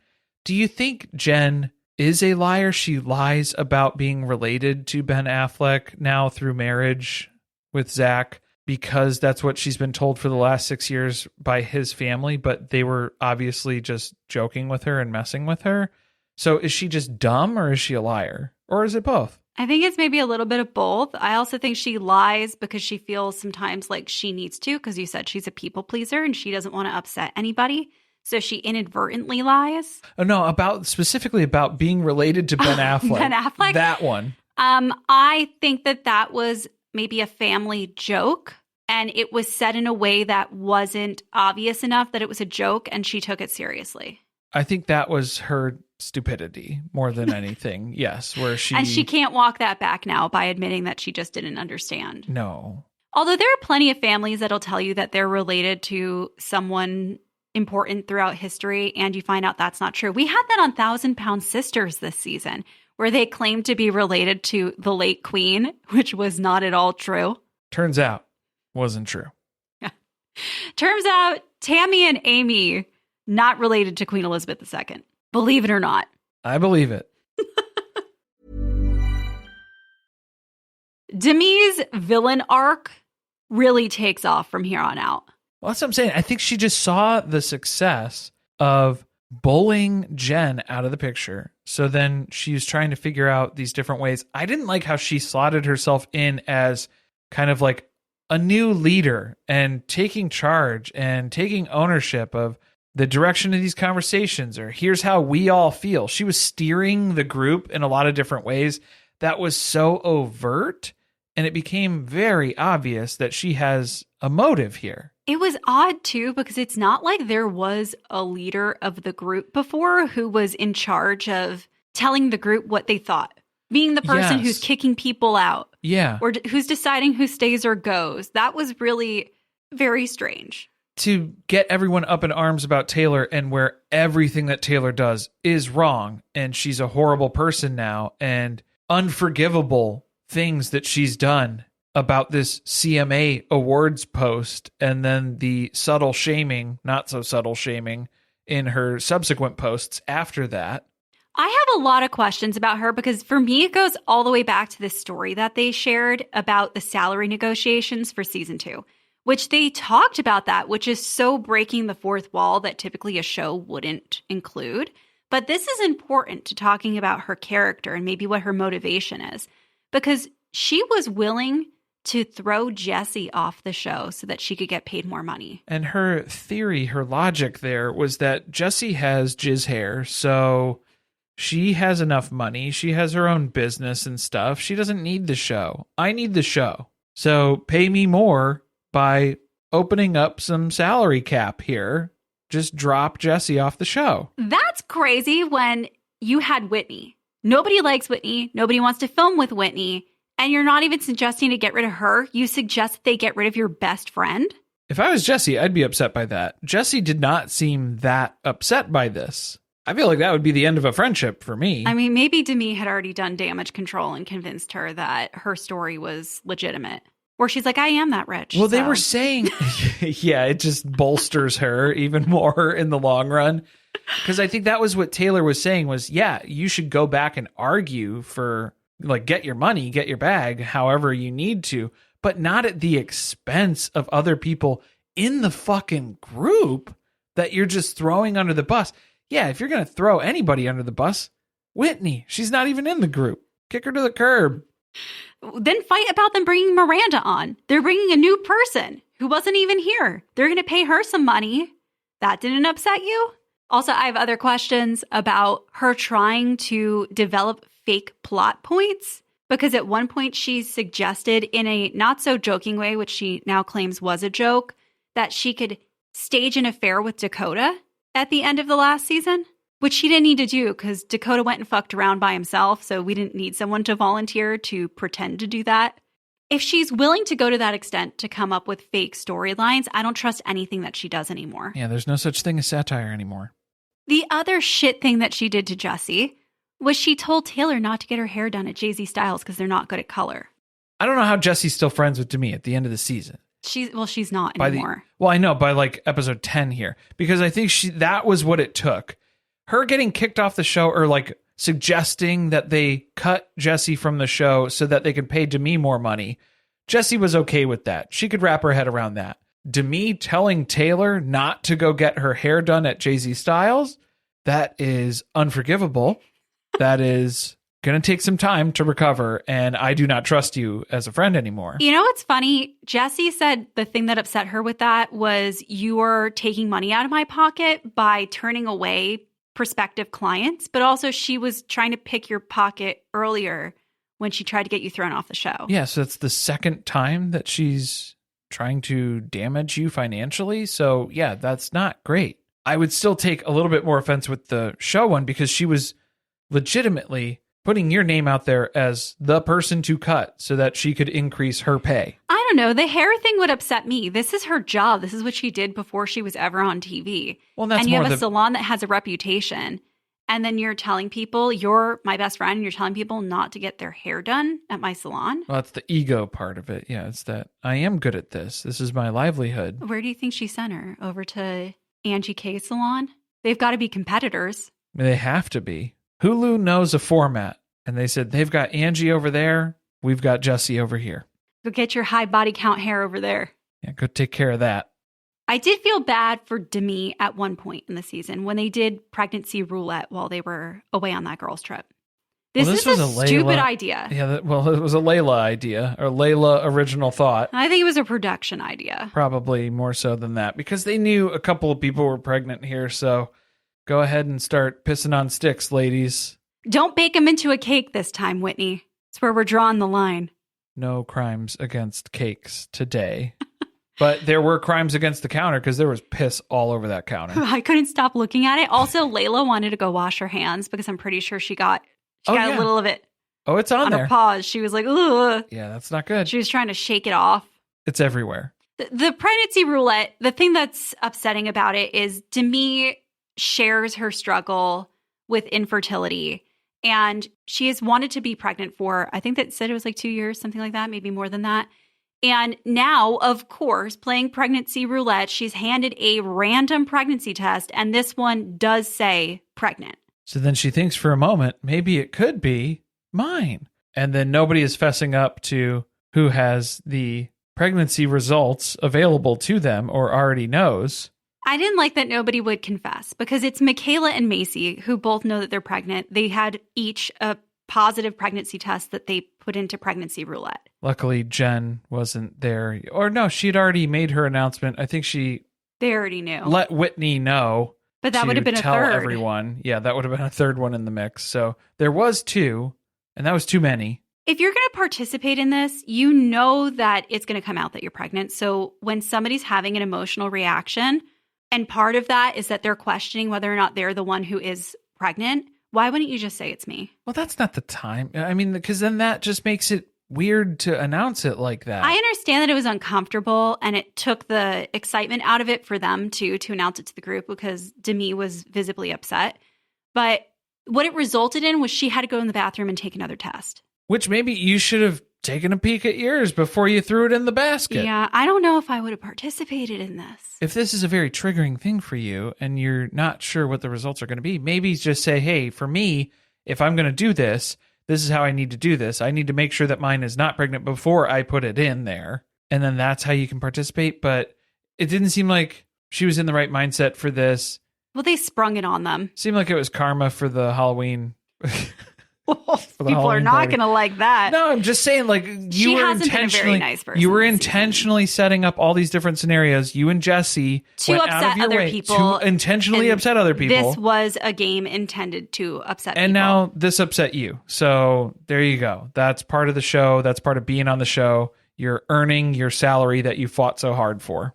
A: Do you think Jen is a liar? She lies about being related to Ben Affleck now through marriage with Zach because that's what she's been told for the last 6 years by his family, but they were obviously just joking with her and messing with her. So is she just dumb, or is she a liar? Or is it both?
B: I think it's maybe a little bit of both. I also think she lies because she feels sometimes like she needs to, because you said she's a people pleaser and she doesn't want to upset anybody. So she inadvertently lies.
A: Oh, no, specifically about being related to Ben Affleck.
B: Ben Affleck?
A: That one.
B: I think that was maybe a family joke, and it was said in a way that wasn't obvious enough that it was a joke, and she took it seriously.
A: I think that was her stupidity more than anything. Yes, where she...
B: And she can't walk that back now by admitting that she just didn't understand.
A: No.
B: Although there are plenty of families that'll tell you that they're related to someone important throughout history, and you find out that's not true. We had that on 1,000-Pound Sisters this season, where they claimed to be related to the late Queen, which was not at all true.
A: Turns out, wasn't true.
B: Turns out Tammy and Amy not related to Queen Elizabeth II. Believe it or not.
A: I believe it.
B: Demi's villain arc really takes off from here on out.
A: Well, that's what I'm saying. I think she just saw the success of bullying Jen out of the picture. So then she was trying to figure out these different ways. I didn't like how she slotted herself in as kind of like a new leader and taking charge and taking ownership of the direction of these conversations, or here's how we all feel. She was steering the group in a lot of different ways that was so overt, and it became very obvious that she has a motive here.
B: It was odd, too, because it's not like there was a leader of the group before who was in charge of telling the group what they thought, being the person who's kicking people out.
A: Yeah.
B: Or who's deciding who stays or goes. That was really very strange.
A: To get everyone up in arms about Taylor and where everything that Taylor does is wrong, and she's a horrible person now, and unforgivable things that she's done about this CMA awards post, and then the subtle shaming, not so subtle shaming, in her subsequent posts after that.
B: I have a lot of questions about her because for me, it goes all the way back to this story that they shared about the salary negotiations for season 2, which they talked about that, which is so breaking the fourth wall that typically a show wouldn't include. But this is important to talking about her character and maybe what her motivation is, because she was willing to throw Jesse off the show so that she could get paid more money.
A: And her theory, her logic there was that Jesse has jizz hair, so she has enough money. She has her own business and stuff. She doesn't need the show. I need the show. So pay me more by opening up some salary cap here. Just drop Jesse off the show.
B: That's crazy when you had Whitney. Nobody likes Whitney. Nobody wants to film with Whitney. And you're not even suggesting to get rid of her. You suggest that they get rid of your best friend?
A: If I was Jesse, I'd be upset by that. Jesse did not seem that upset by this. I feel like that would be the end of a friendship for me.
B: I mean, maybe Demi had already done damage control and convinced her that her story was legitimate. Or she's like, I am that rich.
A: Well, they were saying, yeah, it just bolsters her even more in the long run. Because I think that was what Taylor was saying was, yeah, you should go back and argue for, like, get your money, get your bag, however you need to, but not at the expense of other people in the fucking group that you're just throwing under the bus. Yeah, if you're going to throw anybody under the bus, Whitney, she's not even in the group. Kick her to the curb.
B: Then fight about them bringing Miranda on. They're bringing a new person who wasn't even here. They're going to pay her some money. That didn't upset you? Also, I have other questions about her trying to develop fake plot points, because at one point she suggested in a not so joking way, which she now claims was a joke, that she could stage an affair with Dakota at the end of the last season, which she didn't need to do because Dakota went and fucked around by himself. So we didn't need someone to volunteer to pretend to do that. If she's willing to go to that extent to come up with fake storylines, I don't trust anything that she does anymore.
A: Yeah, there's no such thing as satire anymore.
B: The other shit thing that she did to Jesse was she told Taylor not to get her hair done at Jay-Z Styles because they're not good at color.
A: I don't know how Jesse's still friends with Demi at the end of the season.
B: She's not anymore.
A: Well, I know, by like episode 10 here, because I think that was what it took. Her getting kicked off the show, or like suggesting that they cut Jesse from the show so that they could pay Demi more money. Jesse was okay with that. She could wrap her head around that. Demi telling Taylor not to go get her hair done at Jay-Z Styles, that is unforgivable. That is going to take some time to recover, and I do not trust you as a friend anymore.
B: You know what's funny? Jessie said the thing that upset her with that was, you are taking money out of my pocket by turning away prospective clients, but also she was trying to pick your pocket earlier when she tried to get you thrown off the show.
A: Yeah, so that's the second time that she's trying to damage you financially. So yeah, that's not great. I would still take a little bit more offense with the show one, because she was legitimately putting your name out there as the person to cut so that she could increase her pay.
B: I don't know. The hair thing would upset me. This is her job. This is what she did before she was ever on TV.
A: Well, that's
B: and you
A: more
B: have a salon that has a reputation. And then you're telling people, you're my best friend, and you're telling people not to get their hair done at my salon?
A: Well, that's the ego part of it. Yeah, it's that I am good at this. This is my livelihood.
B: Where do you think she sent her? Over to Angie K salon. They've got to be competitors.
A: They have to be. Hulu knows a format, and they said they've got Angie over there. We've got Jesse over here.
B: Go get your high body count hair over there.
A: Yeah, go take care of that.
B: I did feel bad for Demi at one point in the season when they did pregnancy roulette while they were away on that girls' trip. This was a stupid idea.
A: Yeah, well, it was a Layla idea, or Layla original thought.
B: I think it was a production idea.
A: Probably more so than that, because they knew a couple of people were pregnant here, so go ahead and start pissing on sticks, ladies.
B: Don't bake them into a cake this time, Whitney. It's where we're drawing the line.
A: No crimes against cakes today. But there were crimes against the counter because there was piss all over that counter.
B: I couldn't stop looking at it. Also, Layla wanted to go wash her hands because I'm pretty sure she got a little of it.
A: Oh, it's on there.
B: Her paws. She was like, ugh.
A: Yeah, that's not good.
B: She was trying to shake it off.
A: It's everywhere.
B: The pregnancy roulette, the thing that's upsetting about it is Demi shares her struggle with infertility. And she has wanted to be pregnant for, I think that said it was like 2 years, something like that, maybe more than that. And now, of course, playing pregnancy roulette, she's handed a random pregnancy test, and this one does say pregnant.
A: So then she thinks for a moment, maybe it could be mine. And then nobody is fessing up to who has the pregnancy results available to them or already knows.
B: I didn't like that nobody would confess because it's Michaela and Macy who both know that they're pregnant. They had each a positive pregnancy test that they put into pregnancy roulette.
A: Luckily, Jen wasn't there. Or no, she'd already made her announcement. I think
B: they already knew.
A: Let Whitney know.
B: But that would have been a
A: tell
B: third.
A: Everyone. Yeah, that would have been a third one in the mix. So there was 2, and that was too many.
B: If you're going to participate in this, you know that it's going to come out that you're pregnant. So when somebody's having an emotional reaction, and part of that is that they're questioning whether or not they're the one who is pregnant, why wouldn't you just say it's me?
A: Well, that's not the time. I mean, because then that just makes it weird to announce it like that.
B: I understand that it was uncomfortable and it took the excitement out of it for them to announce it to the group because Demi was visibly upset. But what it resulted in was she had to go in the bathroom and take another test.
A: Which maybe you should have taken a peek at yours before you threw it in the basket.
B: Yeah, I don't know if I would have participated in this.
A: If this is a very triggering thing for you and you're not sure what the results are going to be, maybe just say, hey, for me, if I'm going to do this, this is how I need to do this. I need to make sure that mine is not pregnant before I put it in there. And then that's how you can participate. But it didn't seem like she was in the right mindset for this.
B: Well, they sprung it on them.
A: Seemed like it was karma for the Halloween.
B: People are not going to like that.
A: No, I'm just saying, like, you were intentionally
B: nice person.
A: You were intentionally setting up all these different scenarios. You and Jesse
B: to
A: went
B: upset
A: out of your
B: other
A: way
B: people,
A: to intentionally upset other people.
B: This was a game intended to upset people.
A: And now this upset you. So there you go. That's part of the show. That's part of being on the show. You're earning your salary that you fought so hard for.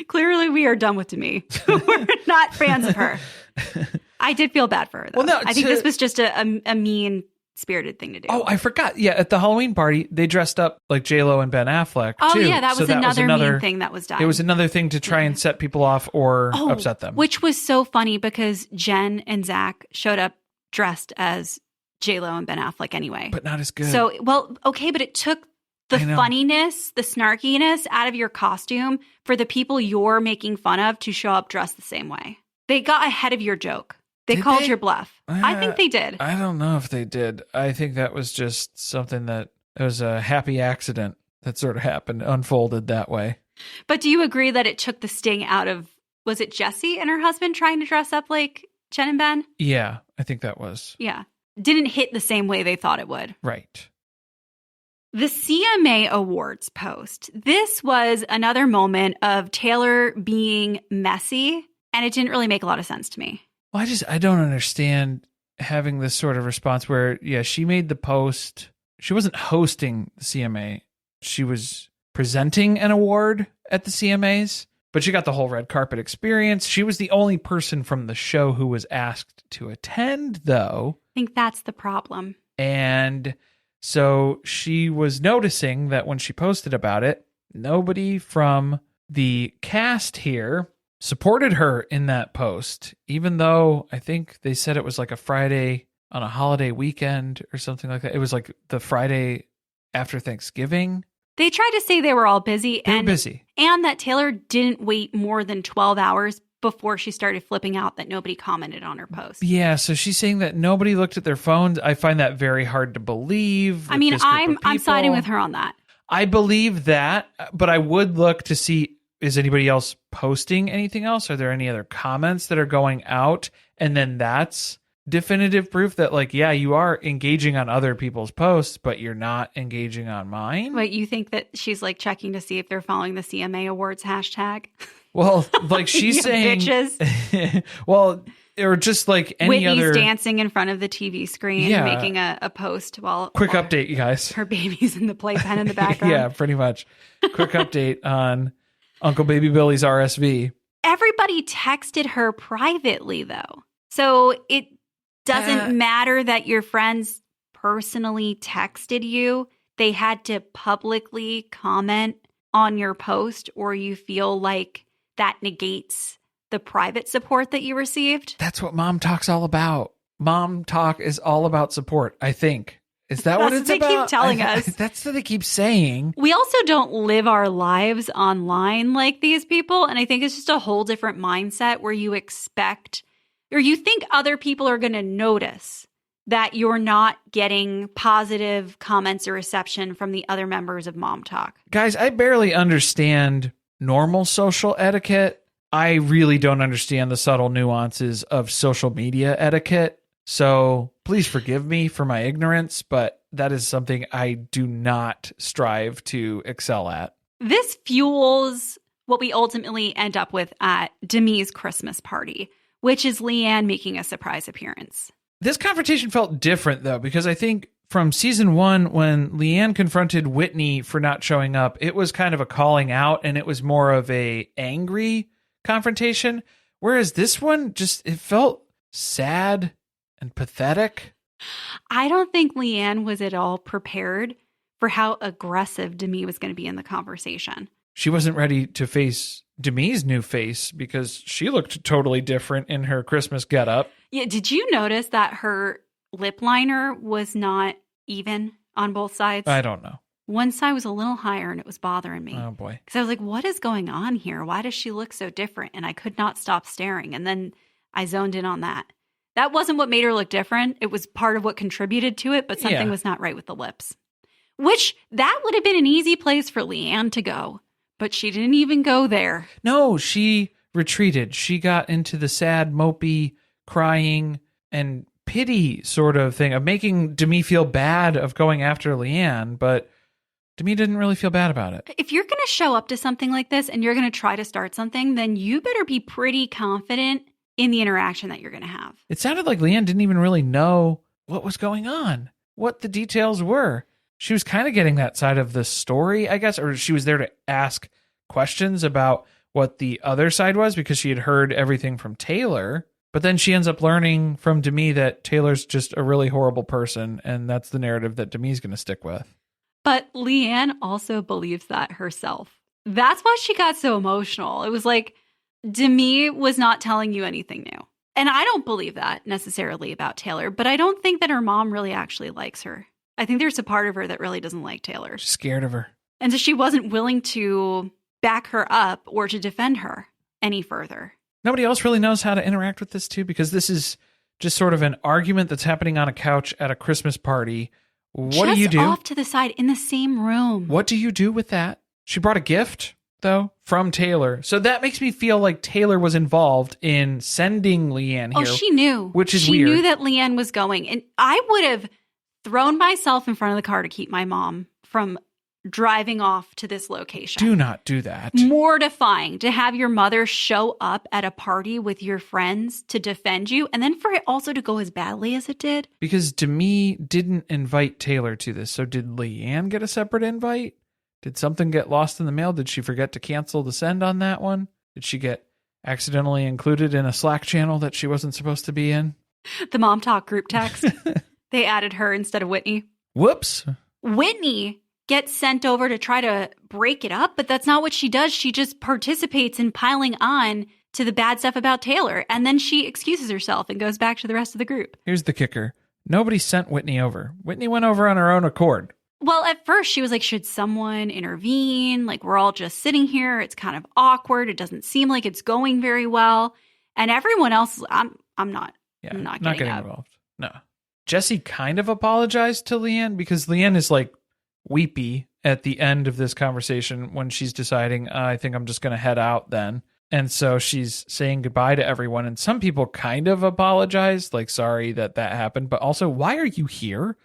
B: Clearly, we are done with Demi. We're not fans of her. I did feel bad for her, though. Well, no, I think this was just a mean-spirited thing to do.
A: Oh, I forgot. Yeah, at the Halloween party, they dressed up like J-Lo and Ben Affleck,
B: Oh,
A: too.
B: yeah, that was another mean thing that was done.
A: It was another thing to try and set people off or upset them.
B: Which was so funny because Jen and Zach showed up dressed as J-Lo and Ben Affleck anyway.
A: But not as good.
B: So, well, okay, but it took the funniness, the snarkiness out of your costume for the people you're making fun of to show up dressed the same way. They got ahead of your joke. They called your bluff. I think they did.
A: I don't know if they did. I think that was just something that it was a happy accident that sort of happened, unfolded that way.
B: But do you agree that it took the sting out of, was it Jessie and her husband trying to dress up like Jen and Ben?
A: Yeah, I think that was.
B: Yeah. Didn't hit the same way they thought it would.
A: Right.
B: The CMA Awards post. This was another moment of Taylor being messy, and it didn't really make a lot of sense to me.
A: Well, I don't understand having this sort of response where, yeah, she made the post. She wasn't hosting the CMA. She was presenting an award at the CMAs, but she got the whole red carpet experience. She was the only person from the show who was asked to attend, though.
B: I think that's the problem.
A: And so she was noticing that when she posted about it, nobody from the cast here supported her in that post, even though I think they said it was like a Friday on a holiday weekend or something like that. It was like the Friday after Thanksgiving.
B: They tried to say they were all busy.
A: They were busy.
B: And that Taylor didn't wait more than 12 hours before she started flipping out that nobody commented on her post.
A: Yeah, so she's saying that nobody looked at their phones. I find that very hard to believe.
B: I mean, I'm siding with her on that.
A: I believe that, but I would look to see, is anybody else posting anything else? Are there any other comments that are going out? And then that's definitive proof that, like, yeah, you are engaging on other people's posts, but you're not engaging on mine.
B: But you think that she's like checking to see if they're following the CMA Awards hashtag?
A: Well, like she's saying,
B: bitches.
A: Well, or just like any
B: Whitney's
A: other
B: dancing in front of the TV screen, making a post while
A: quick update, you guys.
B: Her baby's in the playpen in the background.
A: Yeah, pretty much. Quick update on Uncle Baby Billy's RSV.
B: Everybody texted her privately, though, so it doesn't matter that your friends personally texted you. They had to publicly comment on your post, or you feel like that negates the private support that you received.
A: That's what MomTok's all about. MomTok is all about support, I think. Is that what it's about?
B: They keep telling us.
A: That's what they keep saying.
B: We also don't live our lives online like these people. And I think it's just a whole different mindset where you expect, or you think other people are going to notice that you're not getting positive comments or reception from the other members of MomTok.
A: Guys, I barely understand normal social etiquette. I really don't understand the subtle nuances of social media etiquette. So please forgive me for my ignorance, but that is something I do not strive to excel at.
B: This fuels what we ultimately end up with at Demi's Christmas party, which is Leanne making a surprise appearance.
A: This confrontation felt different, though, because I think from season 1, when Leanne confronted Whitney for not showing up, it was kind of a calling out, and it was more of a angry confrontation. Whereas this one, it felt sad and pathetic.
B: I don't think Leanne was at all prepared for how aggressive Demi was going to be in the conversation.
A: She wasn't ready to face Demi's new face because she looked totally different in her Christmas getup.
B: Yeah, did you notice that her lip liner was not even on both sides?
A: I don't know.
B: One side was a little higher and it was bothering me.
A: Oh, boy.
B: Because I was like, what is going on here? Why does she look so different? And I could not stop staring. And then I zoned in on that. That wasn't what made her look different. It was part of what contributed to it, but something was not right with the lips. Which, that would have been an easy place for Leanne to go. But she didn't even go there.
A: No, she retreated. She got into the sad, mopey, crying, and pity sort of thing of making Demi feel bad of going after Leanne, but Demi didn't really feel bad about it.
B: If you're going to show up to something like this and you're going to try to start something, then you better be pretty confident in the interaction that you're going to have.
A: It sounded like Leanne didn't even really know what was going on, what the details were. She was kind of getting that side of the story, I guess, or she was there to ask questions about what the other side was because she had heard everything from Taylor. But then she ends up learning from Demi that Taylor's just a really horrible person, and that's the narrative that Demi's going to stick with.
B: But Leanne also believes that herself. That's why she got so emotional. It was like, Demi was not telling you anything new. And I don't believe that necessarily about Taylor, but I don't think that her mom really actually likes her. I think there's a part of her that really doesn't like Taylor.
A: She's scared of her.
B: And so she wasn't willing to back her up or to defend her any further.
A: Nobody else really knows how to interact with this too, because this is just sort of an argument that's happening on a couch at a Christmas party. What do you do?
B: Off to the side in the same room.
A: What do you do with that? She brought a gift, though, from Taylor. So that makes me feel like Taylor was involved in sending Leanne here.
B: Oh, she knew.
A: Which is
B: weird. She
A: weird.
B: knew that Leanne was going. And I would have thrown myself in front of the car to keep my mom from driving off to this location.
A: Do not do that.
B: Mortifying to have your mother show up at a party with your friends to defend you, and then for it also to go as badly as it did.
A: Because Demi didn't invite Taylor to this. So did Leanne get a separate invite? Did something get lost in the mail? Did she forget to cancel the send on that one? Did she get accidentally included in a Slack channel that she wasn't supposed to be in?
B: The MomTok group text. They added her instead of Whitney.
A: Whoops.
B: Whitney gets sent over to try to break it up, but that's not what she does. She just participates in piling on to the bad stuff about Taylor, and then she excuses herself and goes back to the rest of the group.
A: Here's the kicker. Nobody sent Whitney over. Whitney went over on her own accord.
B: Well, at first she was like, should someone intervene? Like, we're all just sitting here. It's kind of awkward. It doesn't seem like it's going very well. And everyone else, I'm not.
A: Yeah,
B: I'm not
A: getting
B: up.
A: involved. No. Jesse kind of apologized to Leanne because Leanne is like weepy at the end of this conversation when she's deciding, I think I'm just going to head out then. And so she's saying goodbye to everyone. And some people kind of apologize, like, sorry that happened. But also, why are you here?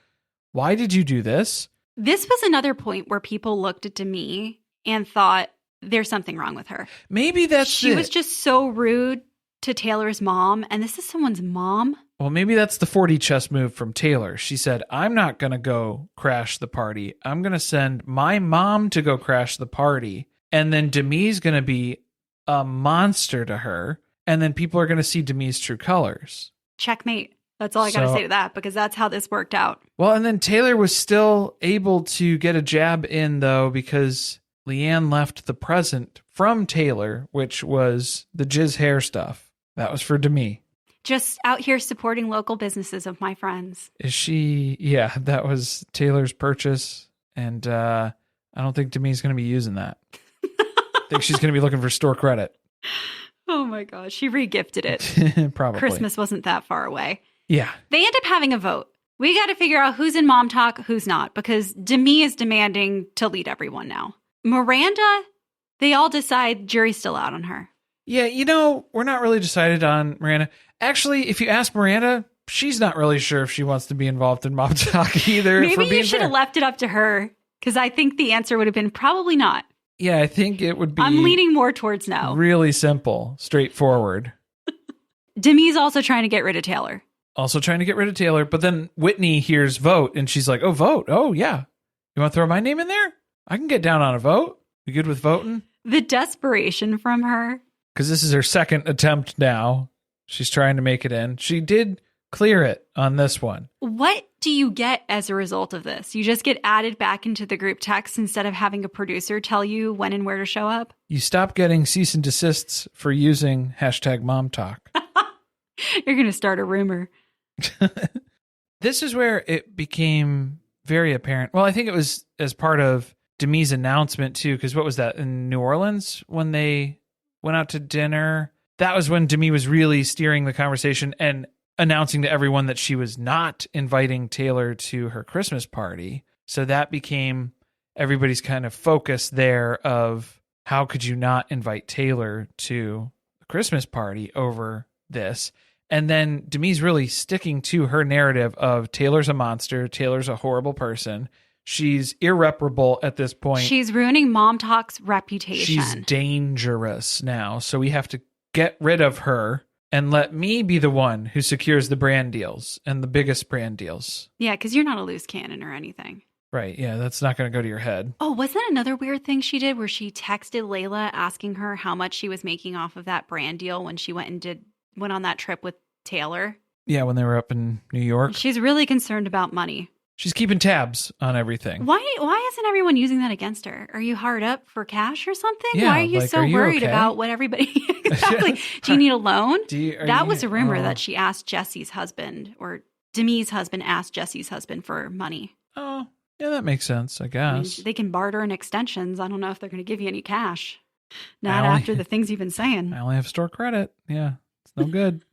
A: Why did you do this?
B: This was another point where people looked at Demi and thought there's something wrong with her.
A: Maybe she
B: was just so rude to Taylor's mom. And this is someone's mom.
A: Well, maybe that's the 4D chess move from Taylor. She said, I'm not going to go crash the party. I'm going to send my mom to go crash the party. And then Demi's going to be a monster to her. And then people are going to see Demi's true colors.
B: Checkmate. That's all I got to say to that, because that's how this worked out.
A: Well, and then Taylor was still able to get a jab in, though, because Leanne left the present from Taylor, which was the jizz hair stuff. That was for Demi.
B: Just out here supporting local businesses of my friends.
A: Is she? Yeah, that was Taylor's purchase. And I don't think Demi's going to be using that. I think she's going to be looking for store credit.
B: Oh my gosh, she re-gifted it.
A: Probably.
B: Christmas wasn't that far away.
A: Yeah.
B: They end up having a vote. We got to figure out who's in MomTok, who's not, because Demi is demanding to lead everyone now. Miranda, they all decide jury's still out on her.
A: Yeah, we're not really decided on Miranda. Actually, if you ask Miranda, she's not really sure if she wants to be involved in MomTok either.
B: Maybe you should have left it up to her, because I think the answer would have been probably not.
A: Yeah, I think it would be...
B: I'm leaning more towards no.
A: Really simple, straightforward.
B: Demi's also trying to get rid of Taylor.
A: But then Whitney hears vote, and she's like, oh, vote? Oh, yeah. You want to throw my name in there? I can get down on a vote. You good with voting?
B: The desperation from her.
A: Because this is her second attempt now. She's trying to make it in. She did clear it on this one.
B: What do you get as a result of this? You just get added back into the group text instead of having a producer tell you when and where to show up?
A: You stop getting cease and desists for using #MomTalk.
B: You're going to start a rumor.
A: This is where it became very apparent. Well, I think it was as part of Demi's announcement too, because what was that, in New Orleans when they went out to dinner? That was when Demi was really steering the conversation and announcing to everyone that she was not inviting Taylor to her Christmas party. So that became everybody's kind of focus there of how could you not invite Taylor to the Christmas party over this? And then Demi's really sticking to her narrative of Taylor's a monster. Taylor's a horrible person. She's irreparable at this point.
B: She's ruining MomTalk's reputation.
A: She's dangerous now. So we have to get rid of her and let me be the one who secures the brand deals and the biggest brand deals.
B: Yeah, because you're not a loose cannon or anything.
A: Right. Yeah, that's not going to go to your head.
B: Oh, was that another weird thing she did where she texted Layla asking her how much she was making off of that brand deal when she went on that trip with Taylor?
A: Yeah, when they were up in New York.
B: She's really concerned about money.
A: She's keeping tabs on everything.
B: Why isn't everyone using that against her? Are you hard up for cash or something?
A: Yeah,
B: why are you so worried about what everybody... Exactly. Do you need a loan? That was a rumor that she asked Jesse's husband, or Demi's husband asked Jesse's husband for money.
A: Oh, yeah, that makes sense, I guess.
B: I mean, they can barter in extensions. I don't know if they're going to give you any cash. Not after the things you've been saying.
A: I only have store credit. Yeah, it's no good.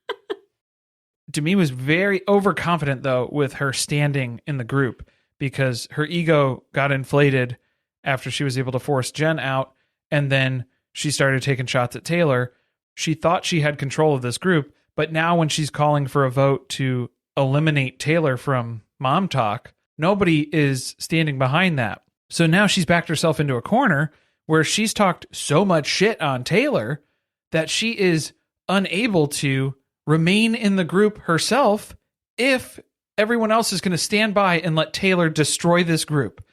A: Demi was very overconfident, though, with her standing in the group because her ego got inflated after she was able to force Jen out, and then she started taking shots at Taylor. She thought she had control of this group, but now when she's calling for a vote to eliminate Taylor from MomTok, nobody is standing behind that. So now she's backed herself into a corner where she's talked so much shit on Taylor that she is unable to remain in the group herself if everyone else is going to stand by and let Taylor destroy this group.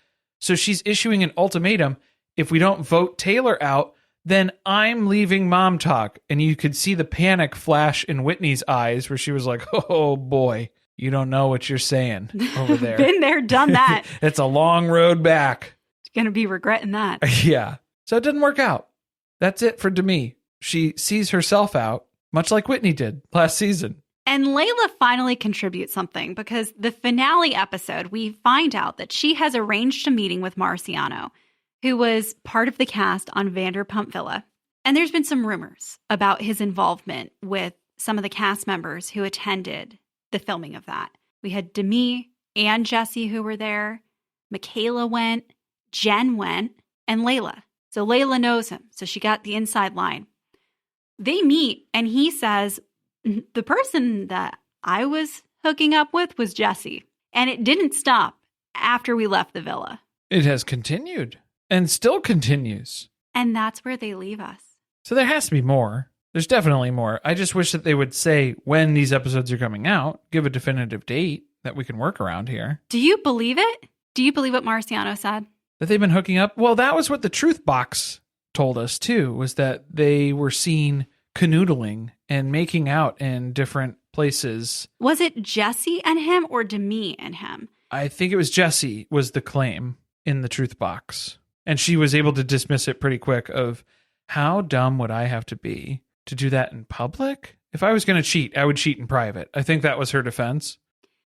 A: So she's issuing an ultimatum. If we don't vote Taylor out, then I'm leaving MomTok. And you could see the panic flash in Whitney's eyes where she was like, oh boy, you don't know what you're saying over there.
B: Been there, done that.
A: It's a long road back.
B: Going to be regretting that.
A: Yeah. So it didn't work out. That's it for Demi. She sees herself out, much like Whitney did last season.
B: And Layla finally contributes something because the finale episode, we find out that she has arranged a meeting with Marciano, who was part of the cast on Vanderpump Villa. And there's been some rumors about his involvement with some of the cast members who attended the filming of that. We had Demi and Jesse who were there. Michaela went, Jen went, and Layla. So Layla knows him. So she got the inside line. They meet and he says, the person that I was hooking up with was Jesse. And it didn't stop after we left the villa.
A: It has continued and still continues.
B: And that's where they leave us.
A: So there has to be more. There's definitely more. I just wish that they would say when these episodes are coming out, give a definitive date that we can work around here.
B: Do you believe it? Do you believe what Marciano said?
A: That they've been hooking up? Well, that was what the Truth Box told us too, was that they were seen canoodling and making out in different places.
B: Was it Jesse and him or Demi and him?
A: I think it was Jesse was the claim in the Truth Box. And she was able to dismiss it pretty quick of how dumb would I have to be to do that in public? If I was going to cheat, I would cheat in private. I think that was her defense.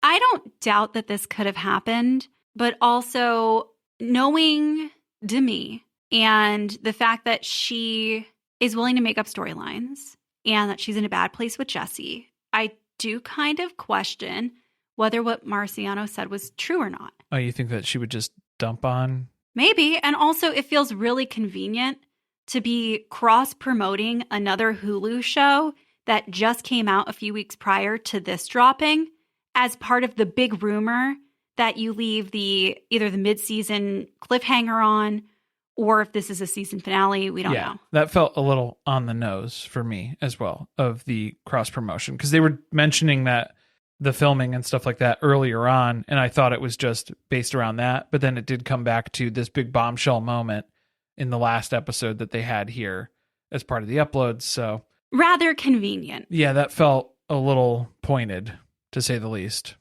B: I don't doubt that this could have happened, but also knowing Demi and the fact that she is willing to make up storylines and that she's in a bad place with Jesse, I do kind of question whether what Marciano said was true or not.
A: Oh, you think that she would just dump on?
B: Maybe. And also it feels really convenient to be cross-promoting another Hulu show that just came out a few weeks prior to this dropping as part of the big rumor that you leave either the mid-season cliffhanger on, or if this is a season finale, we don't know.
A: That felt a little on the nose for me as well, of the cross-promotion, because they were mentioning that the filming and stuff like that earlier on, and I thought it was just based around that, but then it did come back to this big bombshell moment in the last episode that they had here as part of the uploads, so...
B: Rather convenient.
A: Yeah, that felt a little pointed, to say the least.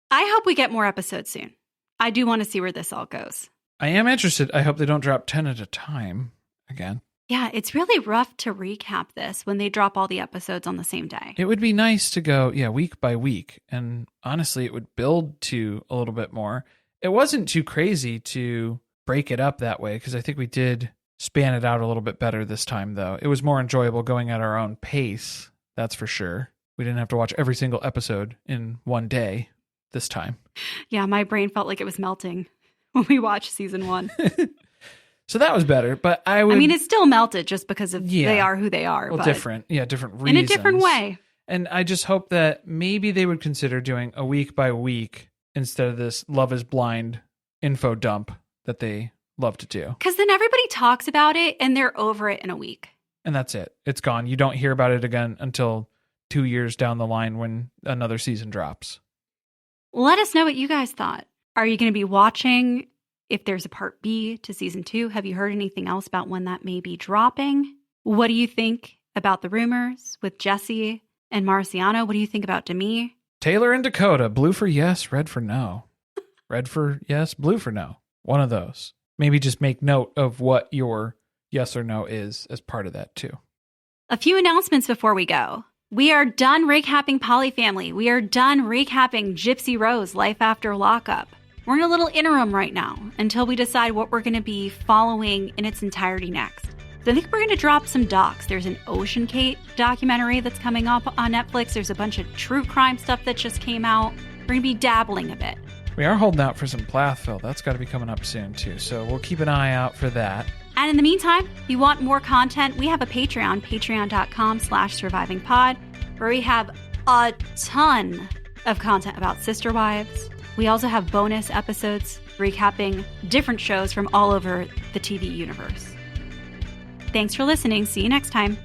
B: I hope we get more episodes soon. I do want to see where this all goes.
A: I am interested. I hope they don't drop 10 at a time again.
B: Yeah, it's really rough to recap this when they drop all the episodes on the same day.
A: It would be nice to go, week by week. And honestly, it would build to a little bit more. It wasn't too crazy to break it up that way, because I think we did span it out a little bit better this time, though. It was more enjoyable going at our own pace, that's for sure. We didn't have to watch every single episode in one day this time.
B: Yeah, my brain felt like it was melting when we watched season 1.
A: So that was better, but I
B: mean, it still melted just because of they are who they are.
A: Well,
B: but
A: different reasons.
B: In a different way.
A: And I just hope that maybe they would consider doing a week by week instead of this Love is Blind info dump that they love to do.
B: Because then everybody talks about it and they're over it in a week.
A: And that's it. It's gone. You don't hear about it again until 2 years down the line when another season drops.
B: Let us know what you guys thought. Are you going to be watching if there's a part B to season 2? Have you heard anything else about when that may be dropping? What do you think about the rumors with Jesse and Marciano? What do you think about Demi?
A: Taylor and Dakota, blue for yes, red for no. Red for yes, blue for no. One of those. Maybe just make note of what your yes or no is as part of that too.
B: A few announcements before we go. We are done recapping Polyfamily. We are done recapping Gypsy Rose, Life After Lockup. We're in a little interim right now until we decide what we're going to be following in its entirety next. So I think we're going to drop some docs. There's an Ocean Kate documentary that's coming up on Netflix. There's a bunch of true crime stuff that just came out. We're going to be dabbling a bit.
A: We are holding out for some Plathville. That's got to be coming up soon too. So we'll keep an eye out for that.
B: And in the meantime, if you want more content, we have a Patreon, patreon.com/survivingpod, where we have a ton of content about Sister Wives. We also have bonus episodes recapping different shows from all over the TV universe. Thanks for listening. See you next time.